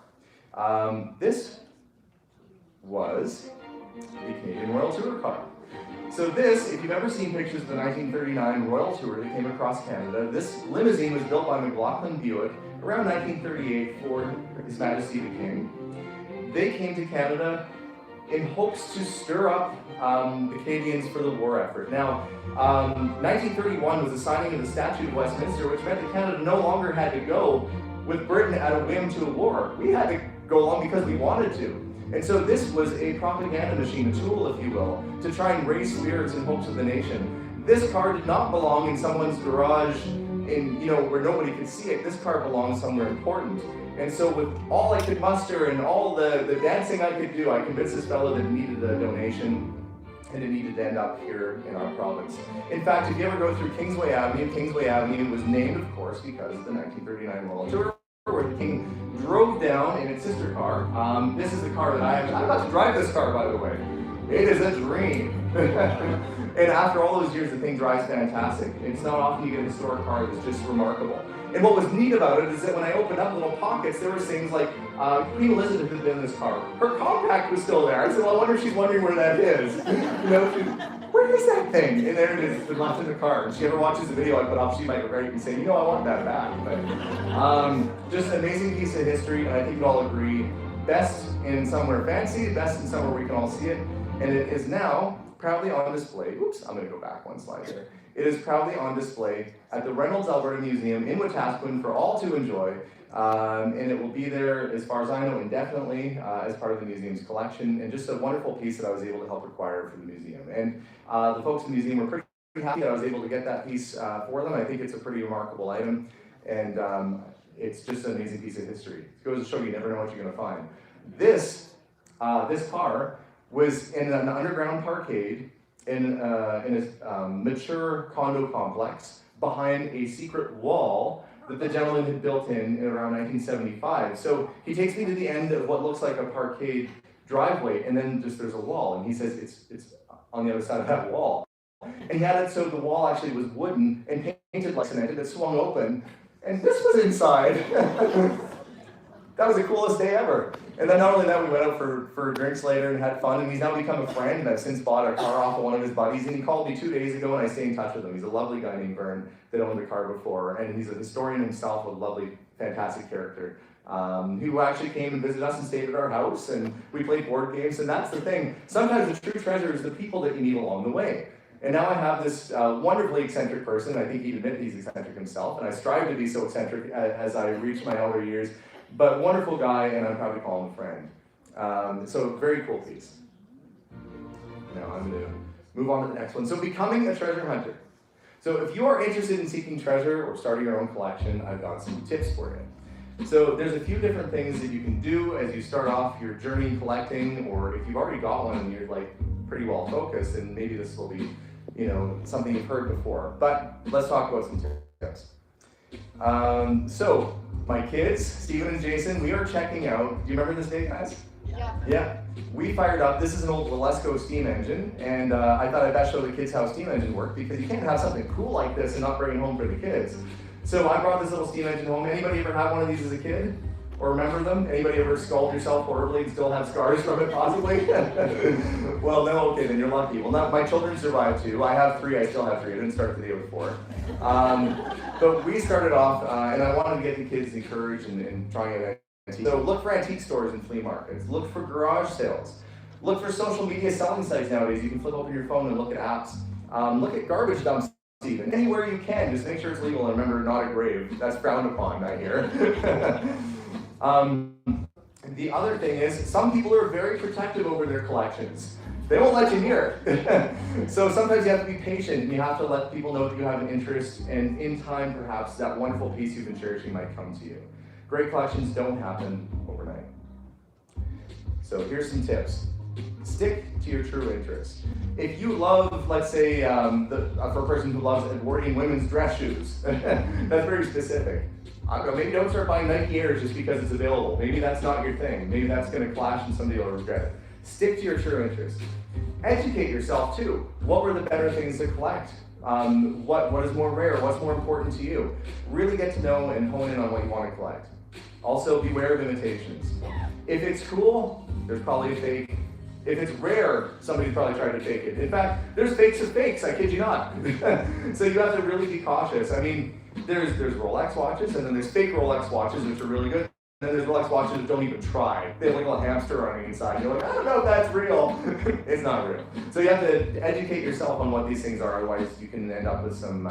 This was a Canadian Royal Tour car. So this, if you've ever seen pictures of the 1939 Royal Tour that came across Canada, this limousine was built by McLaughlin Buick around 1938 for His Majesty the King. They came to Canada in hopes to stir up the Canadians for the war effort. Now, 1931 was the signing of the Statute of Westminster, which meant that Canada no longer had to go with Britain at a whim to a war. We had to go along because we wanted to. And so this was a propaganda machine, a tool, if you will, to try and raise spirits and hopes of the nation. This car did not belong in someone's garage where nobody could see it. This car belonged somewhere important. And so with all I could muster and all the dancing I could do, I convinced this fellow that it needed a donation and it needed to end up here in our province. In fact, if you ever go through Kingsway Avenue was named, of course, because of the 1939 Royal Tour, where the King drove down in its sister car. This is the car that I got to drive this car, by the way. It is a dream. And after all those years, the thing drives fantastic. It's not often you get a historic car that's just remarkable. And what was neat about it is that when I opened up little pockets, there were things like Queen Elizabeth had been in this car. Her compact was still there. I said, well, I wonder if she's wondering where that is. Where is that thing? And there it is. It's been left in the car. And if she ever watches the video I put up, she might regret it and say, I want that back. But just an amazing piece of history, and I think you'd all agree, best in somewhere fancy, best in somewhere we can all see it. And it is now proudly on display. Oops, I'm going to go back one slide there. It is proudly on display at the Royal Alberta Museum in Wetaskiwin for all to enjoy. And it will be there, as far as I know, indefinitely as part of the museum's collection. And just a wonderful piece that I was able to help acquire for the museum. And the folks in the museum were pretty happy that I was able to get that piece for them. I think it's a pretty remarkable item. And it's just an amazing piece of history. It goes to show you never know what you're going to find. This car was in an underground parkade in a mature condo complex behind a secret wall that the gentleman had built in around 1975. So he takes me to the end of what looks like a parkade driveway, and then there's a wall, and he says it's on the other side of that wall. And he had it so the wall actually was wooden and painted like cement, that swung open, and this was inside. That was the coolest day ever. And then not only that, we went out for drinks later and had fun, and he's now become a friend, and I've since bought a car off of one of his buddies, and he called me 2 days ago, and I stay in touch with him. He's a lovely guy named Vern that owned the car before, and he's a historian himself, a lovely, fantastic character. who actually came and visited us and stayed at our house, and we played board games. And that's the thing. Sometimes the true treasure is the people that you meet along the way. And now I have this wonderfully eccentric person. I think he'd admit he's eccentric himself, and I strive to be so eccentric as I reach my elder years. But wonderful guy, and I'm proud to call him a friend. So very cool piece. Now I'm going to move on to the next one. So becoming a treasure hunter. So if you are interested in seeking treasure or starting your own collection, I've got some tips for you. So there's a few different things that you can do as you start off your journey collecting, or if you've already got one and you're like pretty well focused, and maybe this will be, you know, something you've heard before. But let's talk about some tips. So my kids, Stephen and Jason, we are checking out, do you remember this day, guys? Yeah. We fired up, this is an old Valesco steam engine, and I thought I'd best show the kids how a steam engine worked, because you can't have something cool like this and not bring it home for the kids. So I brought this little steam engine home. Anybody ever had one of these as a kid? Or remember them? Anybody ever scald yourself horribly and still have scars from it, possibly? Well, no, okay, then you're lucky. Well, my children survived too. I have 3, I still have 3. I didn't start the day with 4. But we started off, and I wanted to get the kids encouraged and trying it. So look for antique stores and flea markets. Look for garage sales. Look for social media selling sites nowadays. You can flip open your phone and look at apps. Look at garbage dumps even. Anywhere you can, just make sure it's legal, and remember, not a grave. That's frowned upon, I hear. The other thing is, some people are very protective over their collections. They won't let you near it. So sometimes you have to be patient, and you have to let people know that you have an interest, and in time, perhaps, that wonderful piece you've been cherishing might come to you. Great collections don't happen overnight. So here's some tips. Stick to your true interests. If you love, let's say, for a person who loves Edwardian women's dress shoes, that's very specific. Maybe don't start buying Nike Airs just because it's available. Maybe that's not your thing. Maybe that's going to clash and somebody will regret it. Stick to your true interests. Educate yourself too. What were the better things to collect? What is more rare? What's more important to you? Really get to know and hone in on what you want to collect. Also, beware of imitations. If it's cool, there's probably a fake. If it's rare, somebody's probably tried to fake it. In fact, there's fakes of fakes, I kid you not. So you have to really be cautious. I mean, there's Rolex watches, and then there's fake Rolex watches, which are really good. And then there's Rolex watches that don't even try. They have like a little hamster running inside. You're like, I don't know if that's real. It's not real. So you have to educate yourself on what these things are, otherwise you can end up with some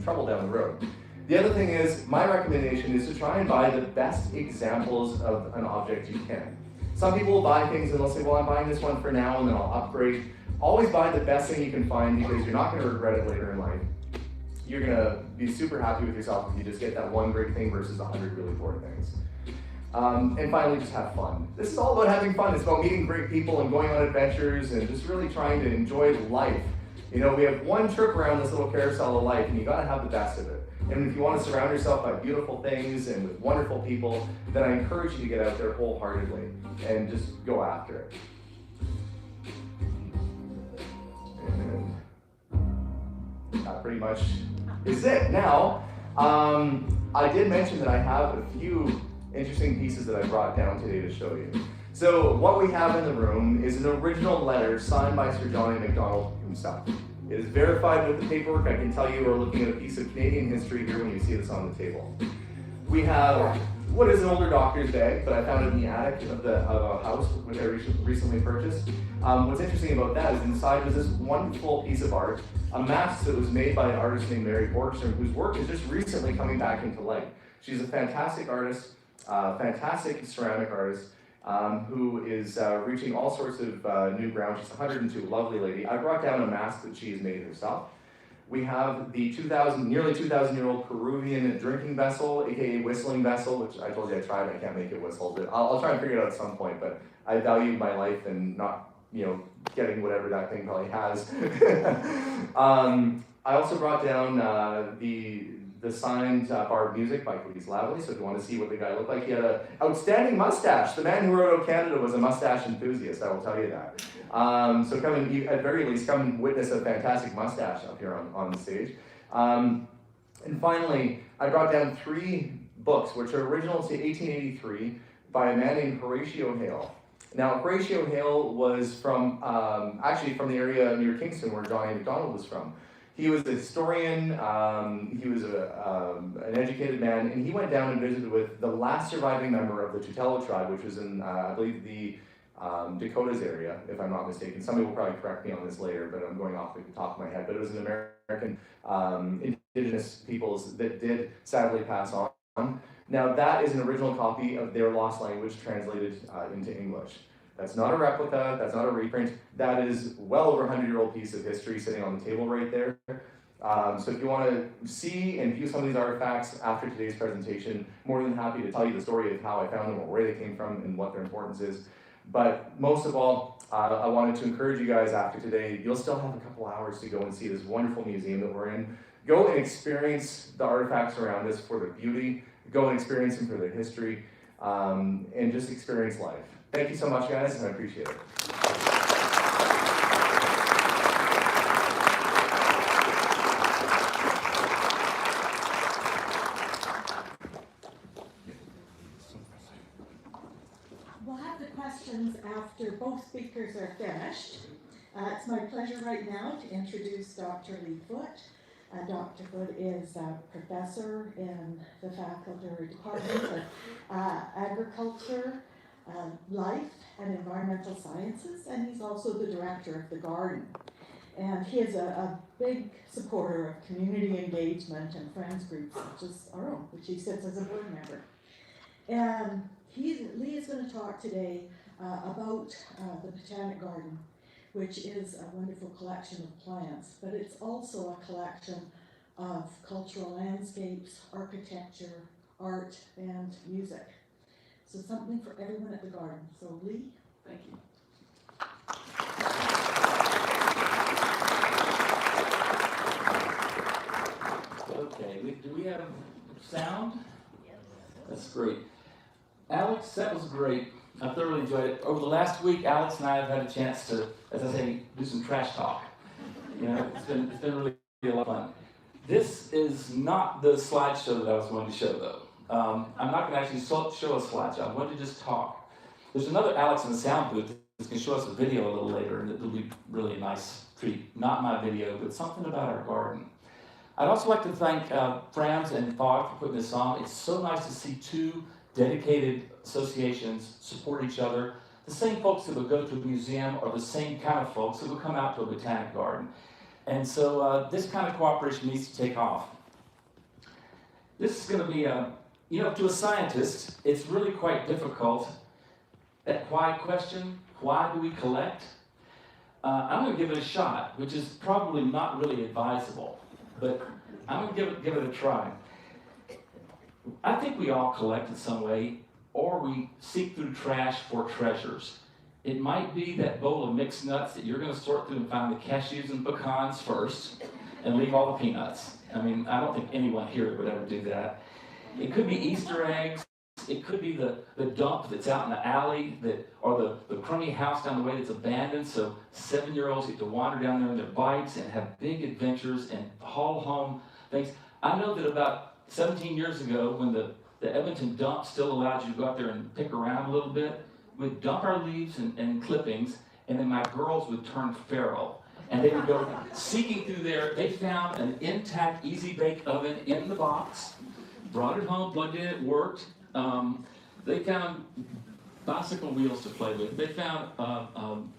trouble down the road. The other thing is, my recommendation is to try and buy the best examples of an object you can. Some people will buy things and they'll say, well, I'm buying this one for now and then I'll upgrade. Always buy the best thing you can find, because you're not going to regret it later in life. You're going to be super happy with yourself if you just get that one great thing versus 100 really poor things. And finally, just have fun. This is all about having fun. It's about meeting great people and going on adventures and just really trying to enjoy life. You know, we have one trip around this little carousel of life, and you got to have the best of it. And if you want to surround yourself by beautiful things and with wonderful people, then I encourage you to get out there wholeheartedly and just go after it. And that pretty much is it. Now, I did mention that I have a few interesting pieces that I brought down today to show you. So what we have in the room is an original letter signed by Sir John MacDonald himself. It is verified with the paperwork. I can tell you we're looking at a piece of Canadian history here when you see this on the table. We have what is an older doctor's bag, but I found it in the attic of a house which I recently purchased. What's interesting about that is inside was this wonderful piece of art, a mask that was made by an artist named Mary Borgstrom, whose work is just recently coming back into light. She's a fantastic artist, fantastic ceramic artist, who is reaching all sorts of new ground. She's 102, lovely lady. I brought down a mask that she has made herself. We have the nearly 2,000-year-old Peruvian drinking vessel, aka whistling vessel, which I told you I tried. I can't make it whistle, but I'll try and figure it out at some point. But I value my life and not, getting whatever that thing probably has. I also brought down the signed bar of music by Foote. So if you want to see what the guy looked like, he had an outstanding mustache. The man who wrote "O Canada" was a mustache enthusiast, I will tell you that. So come and, at very least, come and witness a fantastic mustache up here on the stage. And finally, I brought down 3 books, which are original to 1883 by a man named Horatio Hale. Now, Horatio Hale was from, actually from the area near Kingston where Johnny MacDonald was from. He was a historian, he was an educated man, and he went down and visited with the last surviving member of the Tutelo tribe, which was in, I believe, the Dakotas area, if I'm not mistaken. Somebody will probably correct me on this later, but I'm going off the top of my head. But it was an American Indigenous peoples that did sadly pass on. Now that is an original copy of their lost language translated into English. That's not a replica, that's not a reprint, that is well over a 100-year-old piece of history sitting on the table right there. So if you want to see and view some of these artifacts after today's presentation, more than happy to tell you the story of how I found them or where they came from and what their importance is. But most of all, I wanted to encourage you guys after today, you'll still have a couple hours to go and see this wonderful museum that we're in. Go and experience the artifacts around us for their beauty, go and experience them for their history, and just experience life. Thank you so much, guys, and I appreciate it. We'll have the questions after both speakers are finished. It's my pleasure right now to introduce Dr. Lee Foote. Dr. Foote is a professor in the faculty or department of agriculture, life and environmental sciences, and he's also the director of the garden. And he is a big supporter of community engagement and friends groups such as our own, which he sits as a board member. And Lee is going to talk today about the Botanic Garden, which is a wonderful collection of plants, but it's also a collection of cultural landscapes, architecture, art, and music. So something for everyone at the garden. So Lee? Thank you. Okay, do we have sound? Yes. That's great. Alex, that was great. I thoroughly enjoyed it. Over the last week, Alex and I have had a chance to, as I say, do some trash talk. You know, it's been really a lot of fun. This is not the slideshow that I was going to show, though. I'm not going to actually show a slideshow. I'm going to just talk. There's another Alex in the sound booth that's going to show us a video a little later, and it'll be really a nice treat. Not my video, but something about our garden. I'd also like to thank Franz and Fog for putting this on. It's so nice to see two dedicated associations support each other. The same folks that would go to a museum are the same kind of folks that would come out to a botanic garden. And so this kind of cooperation needs to take off. This is going to be you know, to a scientist, it's really quite difficult. That why question, why do we collect? I'm going to give it a shot, which is probably not really advisable, but I'm going to give it a try. I think we all collect in some way, or we seek through trash for treasures. It might be that bowl of mixed nuts that you're going to sort through and find the cashews and pecans first, and leave all the peanuts. I mean, I don't think anyone here would ever do that. It could be Easter eggs. It could be the dump that's out in the alley, or the crummy house down the way that's abandoned, so 7-year-olds get to wander down there on their bikes and have big adventures and haul home things. I know that about 17 years ago, when the Edmonton dump still allowed you to go out there and pick around a little bit, we'd dump our leaves and clippings, and then my girls would turn feral. And they would go seeking through there. They found an intact Easy Bake oven in the box, brought it home, plugged it in, it worked. They found bicycle wheels to play with. They found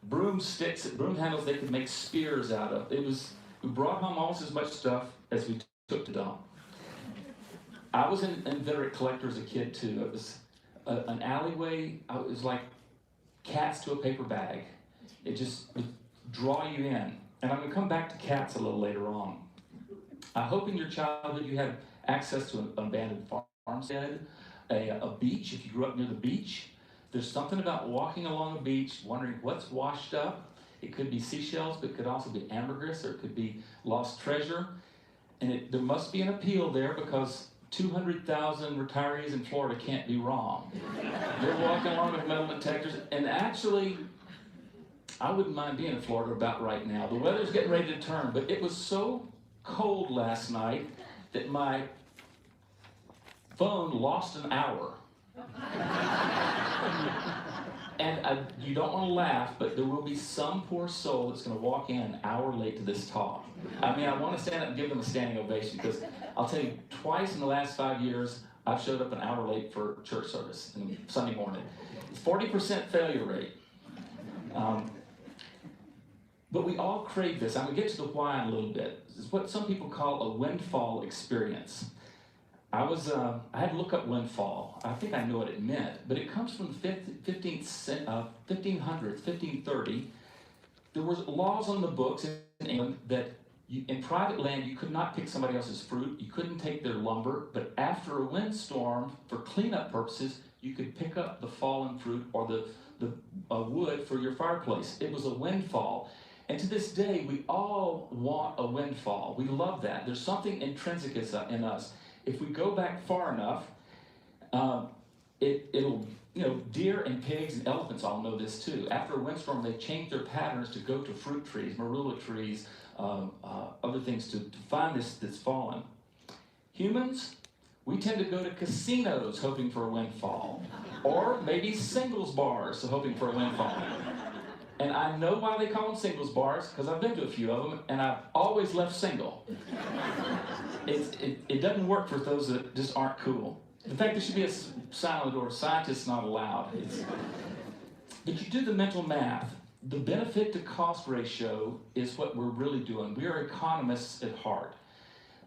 broomsticks, broom handles they could make spears out of. We brought home almost as much stuff as we took to dump. I was an inveterate collector as a kid too. It was an alleyway. It was like cats to a paper bag. It just would draw you in. And I'm going to come back to cats a little later on. I hope in your childhood you had access to an abandoned farmstead, a beach, if you grew up near the beach. There's something about walking along a beach, wondering what's washed up. It could be seashells, but it could also be ambergris, or it could be lost treasure. And there must be an appeal there, because 200,000 retirees in Florida can't be wrong. They're walking along with metal detectors, and actually, I wouldn't mind being in Florida about right now. The weather's getting ready to turn, but it was so cold last night that my phone lost an hour. And you don't want to laugh, but there will be some poor soul that's going to walk in an hour late to this talk. I mean, I want to stand up and give them a standing ovation, because I'll tell you, twice in the last 5 years, I've showed up an hour late for church service on Sunday morning. It's 40% failure rate. But we all crave this. I'm going to get to the why in a little bit. It's what some people call a windfall experience. I had to look up windfall. I think I know what it meant, but it comes from the 1500s, 1530. There was laws on the books in England that in private land you could not pick somebody else's fruit, you couldn't take their lumber, but after a windstorm, for cleanup purposes, you could pick up the fallen fruit or the wood for your fireplace. It was a windfall. And to this day, we all want a windfall. We love that. There's something intrinsic in us. If we go back far enough, it'll, deer and pigs and elephants all know this too. After a windstorm, they change their patterns to go to fruit trees, marula trees, other things to find this that's fallen. Humans, we tend to go to casinos hoping for a windfall, or maybe singles bars hoping for a windfall. And I know why they call them singles bars, because I've been to a few of them, and I've always left single. It doesn't work for those that just aren't cool. In fact, there should be a sign on the door, scientists not allowed. But you do the mental math. The benefit to cost ratio is what we're really doing. We are economists at heart.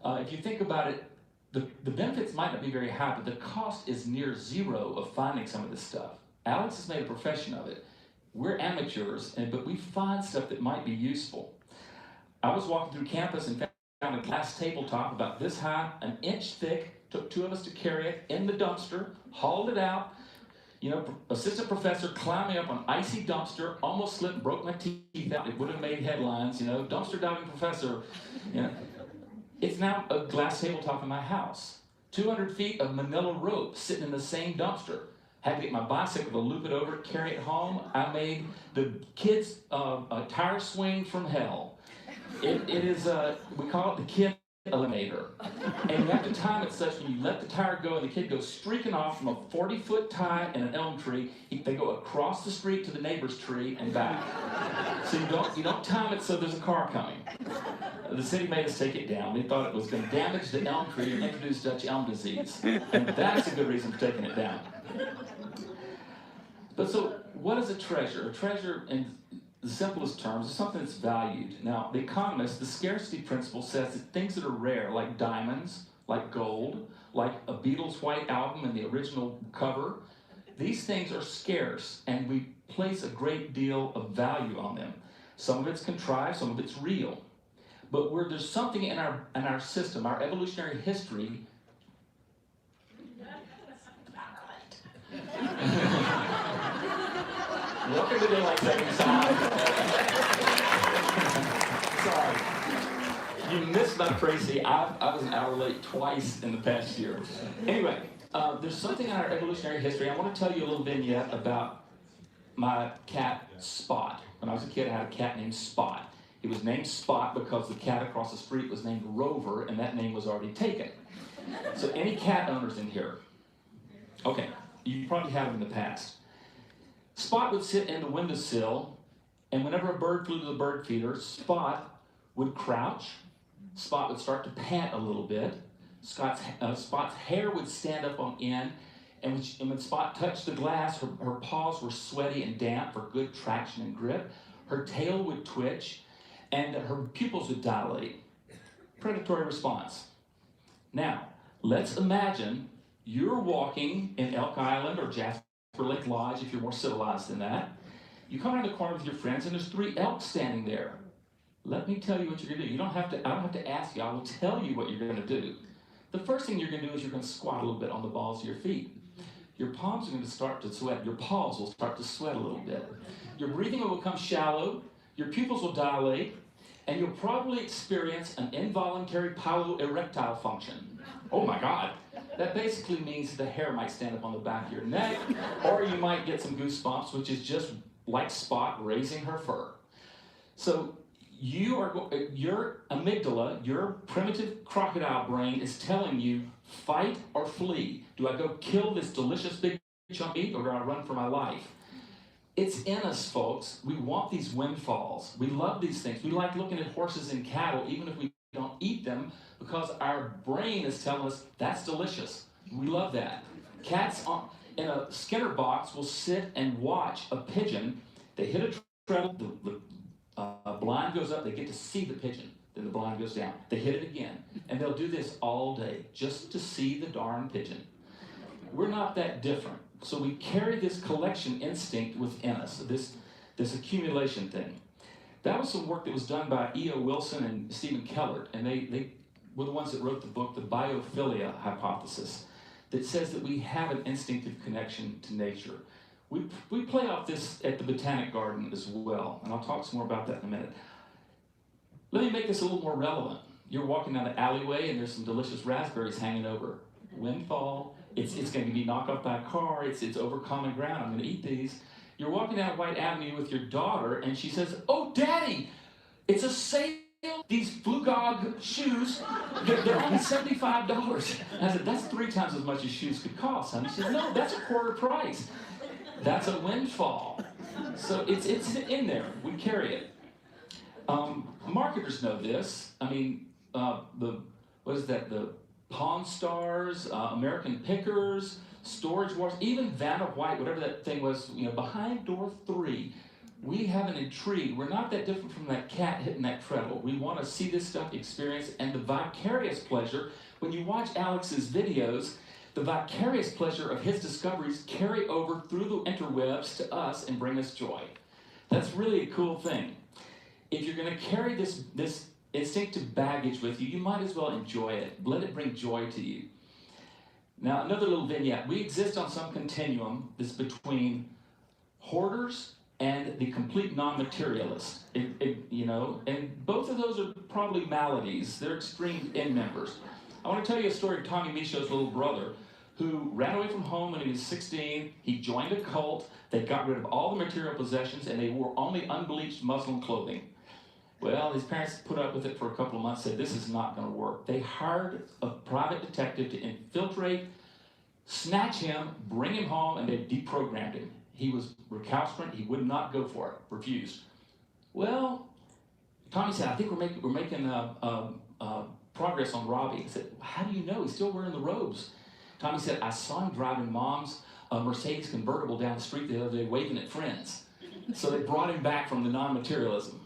If you think about it, the benefits might not be very high, but the cost is near zero of finding some of this stuff. Alex has made a profession of it. We're amateurs, but we find stuff that might be useful. I was walking through campus and found a glass tabletop about this high, an inch thick. Took 2 of us to carry it in the dumpster, hauled it out. Assistant professor climbed me up on icy dumpster, almost slipped and broke my teeth out. It would have made headlines, dumpster diving professor. It's now a glass tabletop in my house. 200 feet of manila rope sitting in the same dumpster. Had to get my bicycle to loop it over, carry it home. I made the kids a tire swing from hell. It is, we call it the kid eliminator. And you have to time it such when you let the tire go and the kid goes streaking off from a 40-foot tie in an elm tree, they go across the street to the neighbor's tree and back. So you don't time it so there's a car coming. The city made us take it down. They thought it was going to damage the elm tree and introduce Dutch elm disease. And that's a good reason for taking it down. But so, what is a treasure? A treasure, in the simplest terms, is something that's valued. Now, The Economist, the scarcity principle says that things that are rare, like diamonds, like gold, like a Beatles' White Album and the original cover, these things are scarce, and we place a great deal of value on them. Some of it's contrived, some of it's real. But where there's something in our system, our evolutionary history. Welcome to Daylight Savings Time. Sorry. You missed my crazy. I was an hour late twice in the past year. Anyway, there's something in our evolutionary history. I want to tell you a little vignette about my cat, Spot. When I was a kid, I had a cat named Spot. He was named Spot because the cat across the street was named Rover, and that name was already taken. So any cat owners in here? Okay, you probably have in the past. Spot would sit in the windowsill, and whenever a bird flew to the bird feeder, Spot would crouch. Spot would start to pant a little bit. Spot's hair would stand up on end, and when Spot touched the glass, her paws were sweaty and damp for good traction and grip. Her tail would twitch, and her pupils would dilate. Predatory response. Now, let's imagine you're walking in Elk Island or Jasper Lake Lodge, if you're more civilized than that. You come around the corner with your friends, and there's 3 elk standing there. Let me tell you what you're going to do. I don't have to ask you. I will tell you what you're going to do. The first thing you're going to do is you're going to squat a little bit on the balls of your feet. Your palms are going to start to sweat. Your paws will start to sweat a little bit. Your breathing will become shallow. Your pupils will dilate. And you'll probably experience an involuntary piloerectile function. Oh my God. That basically means the hair might stand up on the back of your neck, or you might get some goosebumps, which is just like Spot raising her fur. So your amygdala, your primitive crocodile brain is telling you, fight or flee. Do I go kill this delicious big chunk of meat, or do I run for my life? It's in us, folks. We want these windfalls. We love these things. We like looking at horses and cattle, even if we don't eat them, because our brain is telling us that's delicious. We love that. Cats in a Skinner box will sit and watch a pigeon. They hit a treadle, the blind goes up, they get to see the pigeon. Then the blind goes down. They hit it again. And they'll do this all day just to see the darn pigeon. We're not that different. So we carry this collection instinct within us, this accumulation thing. That was some work that was done by E.O. Wilson and Stephen Kellert, and they were the ones that wrote the book, The Biophilia Hypothesis, that says that we have an instinctive connection to nature. We play off this at the Botanic Garden as well, and I'll talk some more about that in a minute. Let me make this a little more relevant. You're walking down the alleyway and there's some delicious raspberries hanging over. Windfall, it's going to be knocked off by a car, it's over common ground, I'm going to eat these. You're walking down White Avenue with your daughter and she says, "Oh, Daddy, it's a sale. These Flugog shoes, they're only $75. And I said, "That's 3 times as much as shoes could cost, honey." She said, "No, that's a quarter price." That's a windfall. So it's in there. We carry it. Marketers know this. I mean, the Pawn Stars, American Pickers, Storage Wars, even Vanna White, whatever that thing was, behind door 3, we have an intrigue. We're not that different from that cat hitting that treadle. We want to see this stuff, experience, and the vicarious pleasure. When you watch Alex's videos, the vicarious pleasure of his discoveries carry over through the interwebs to us and bring us joy. That's really a cool thing. If you're going to carry this instinctive baggage with you, you might as well enjoy it. Let it bring joy to you. Now, another little vignette. We exist on some continuum that's between hoarders and the complete non-materialist. And both of those are probably maladies. They're extreme end members. I want to tell you a story of Tommy Michaud's little brother who ran away from home when he was 16. He joined a cult. They got rid of all the material possessions and they wore only unbleached Muslim clothing. Well, his parents put up with it for a couple of months, said this is not going to work. They hired a private detective to infiltrate, snatch him, bring him home, and they deprogrammed him. He was recalcitrant. He would not go for it, refused. Well, Tommy said, "I think we're making progress on Robbie." I said, "How do you know? He's still wearing the robes." Tommy said, "I saw him driving Mom's Mercedes convertible down the street the other day, waving at friends." So they brought him back from the non-materialism.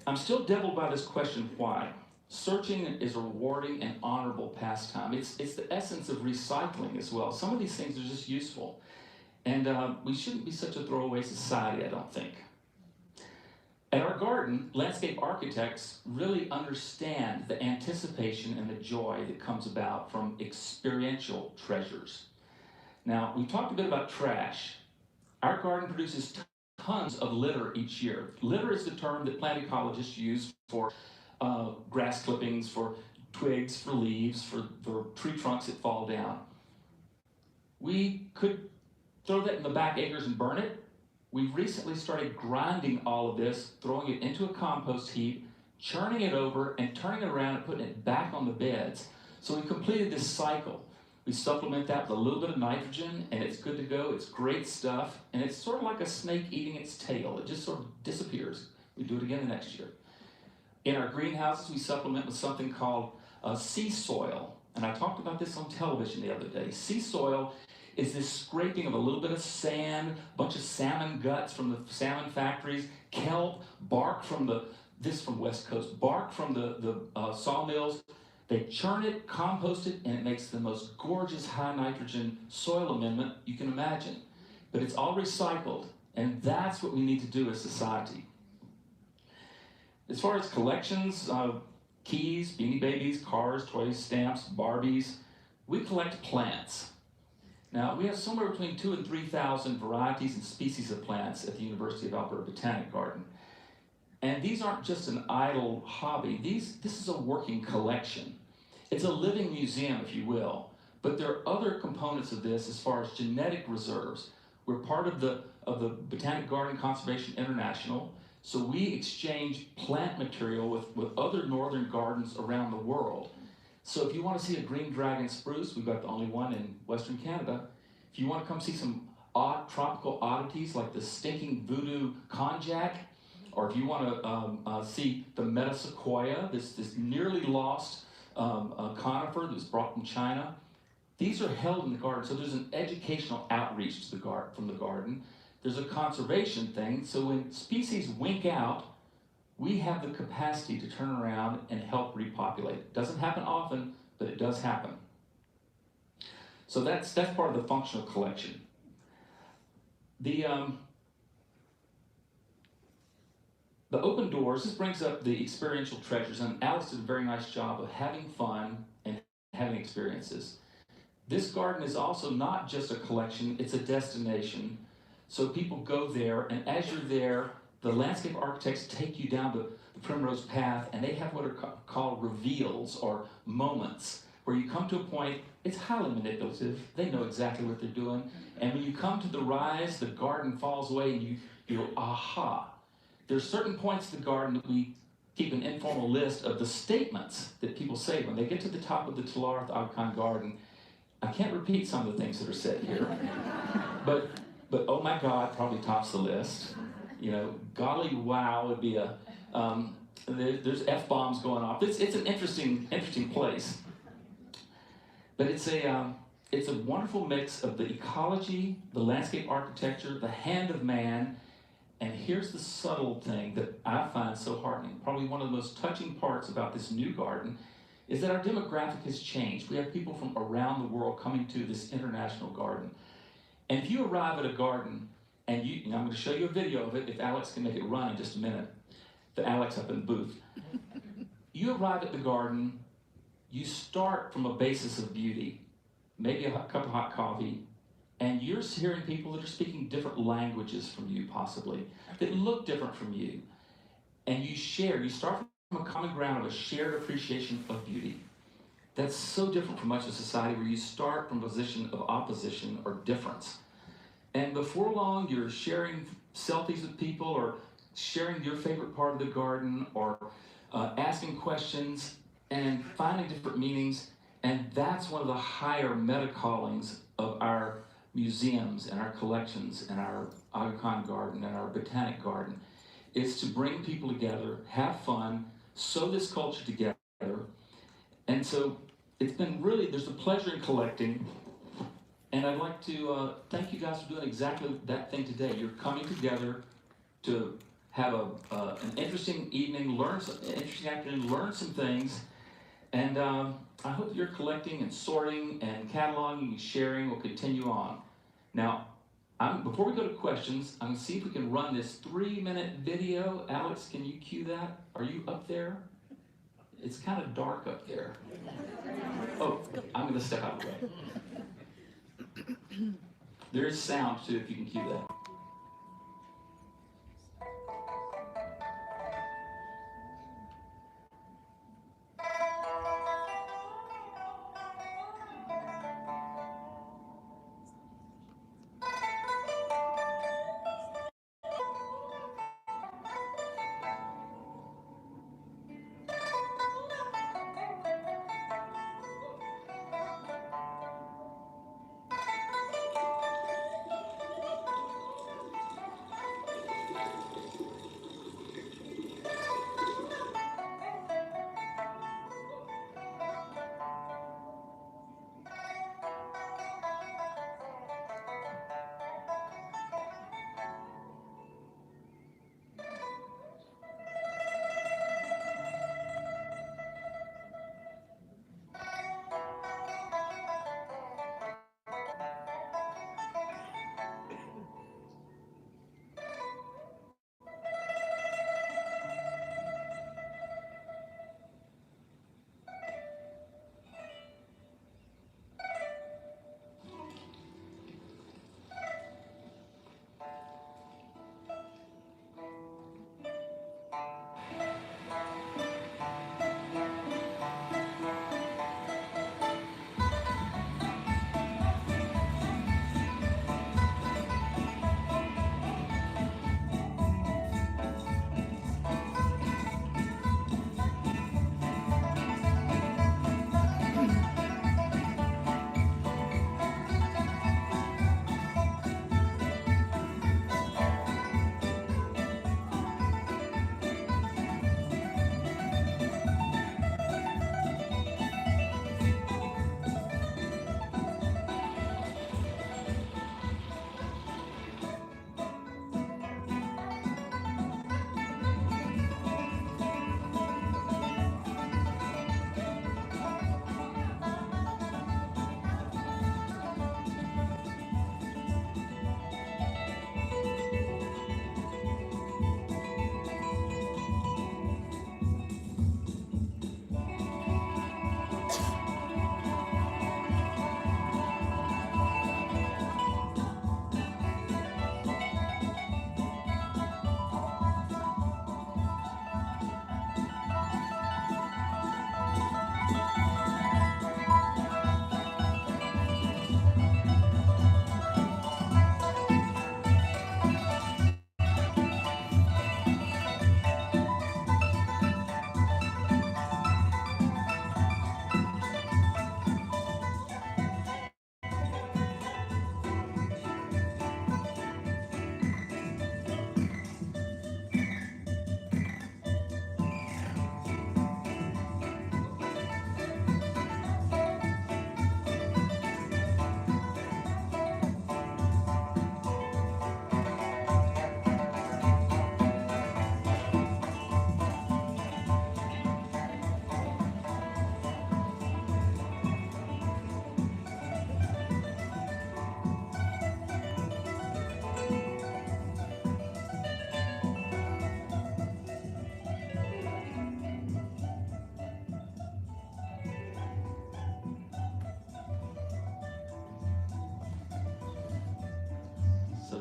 I'm still devilled by this question, why? Searching is a rewarding and honorable pastime. It's the essence of recycling as well. Some of these things are just useful. And we shouldn't be such a throwaway society, I don't think. At our garden, landscape architects really understand the anticipation and the joy that comes about from experiential treasures. Now, we talked a bit about trash. Our garden produces tons of litter each year. Litter is the term that plant ecologists use for grass clippings, for twigs, for leaves, for tree trunks that fall down. We could throw that in the back acres and burn it. We've recently started grinding all of this, throwing it into a compost heap, churning it over, and turning it around and putting it back on the beds. So we completed this cycle. We supplement that with a little bit of nitrogen, and it's good to go. It's great stuff, and it's sort of like a snake eating its tail. It just sort of disappears. We do it again the next year. In our greenhouses, we supplement with something called sea soil, and I talked about this on television the other day. Sea soil is this scraping of a little bit of sand, a bunch of salmon guts from the salmon factories, kelp, bark from from West Coast, bark from the sawmills. They churn it, compost it, and it makes the most gorgeous high nitrogen soil amendment you can imagine. But it's all recycled, and that's what we need to do as society. As far as collections, keys, Beanie Babies, cars, toys, stamps, Barbies, we collect plants. Now, we have somewhere between 2,000 and 3,000 varieties and species of plants at the University of Alberta Botanic Garden. And these aren't just an idle hobby. This is a working collection. It's a living museum, if you will. But there are other components of this as far as genetic reserves. We're part of the Botanic Garden Conservation International, so we exchange plant material with other northern gardens around the world. So if you want to see a green dragon spruce, we've got the only one in Western Canada, If you want to come see some odd tropical oddities like the stinking voodoo konjac, or if you want to see the metasequoia, this nearly lost conifer that was brought from China, these are held in the garden. So there's an educational outreach to the from the garden. There's a conservation thing. So when species wink out, we have the capacity to turn around and help repopulate. It doesn't happen often, but it does happen. So that's part of the functional collection. The open doors, this brings up the experiential treasures, and Alex did a very nice job of having fun and having experiences. This garden is also not just a collection, it's a destination. So people go there, and as you're there, the landscape architects take you down the primrose path, and they have what are called reveals or moments, where you come to a point, it's highly manipulative, they know exactly what they're doing, and when you come to the rise, the garden falls away, and you go, aha. There's certain points in the garden that we keep an informal list of the statements that people say when they get to the top of the Tulaarth Aga garden. I can't repeat some of the things that are said here, but oh my God probably tops the list. You know, golly wow would be a, there's F-bombs going off. It's an interesting place. But it's a wonderful mix of the ecology, the landscape architecture, the hand of man, and here's the subtle thing that I find so heartening. Probably one of the most touching parts about this new garden is that our demographic has changed. We have people from around the world coming to this international garden. And if you arrive at a garden, and I'm going to show you a video of it, if Alex can make it run in just a minute, the Alex up in the booth. You arrive at the garden, you start from a basis of beauty, maybe a cup of hot coffee, and you're hearing people that are speaking different languages from you, possibly, that look different from you. And you start from a common ground of a shared appreciation of beauty. That's so different from much of society where you start from a position of opposition or difference. And before long, you're sharing selfies with people or sharing your favorite part of the garden or asking questions and finding different meanings. And that's one of the higher meta-callings of our museums and our collections and our Aga Khan garden and our botanic garden, is to bring people together, have fun, sew this culture together. And so it's been really, there's a pleasure in collecting. And I'd like to thank you guys for doing exactly that thing today. You're coming together to have an interesting evening, interesting afternoon, learn some things. And I hope your collecting and sorting and cataloging and sharing will continue on. Now, before we go to questions, I'm going to see if we can run this 3-minute video. Alex, can you cue that? Are you up there? It's kind of dark up there. Oh, I'm going to step out of the way. There is sound too, if you can cue that.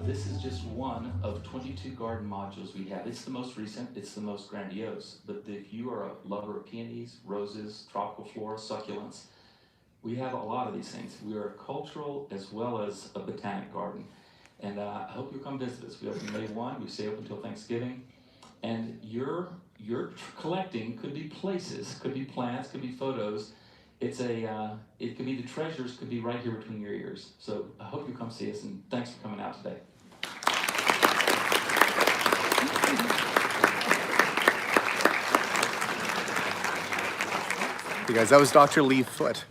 this is just one of 22 garden modules we have. It's the most recent, it's the most grandiose, but if you are a lover of peonies, roses, tropical flora, succulents, we have a lot of these things. We are a cultural as well as a botanic garden. And I hope you'll come visit us. We open May 1, we stay open until Thanksgiving. And your collecting could be places, could be plants, could be photos. It's it could be the treasures, could be right here between your ears. So I hope you come see us, and thanks for coming out today. Hey guys, that was Dr. Lee Foote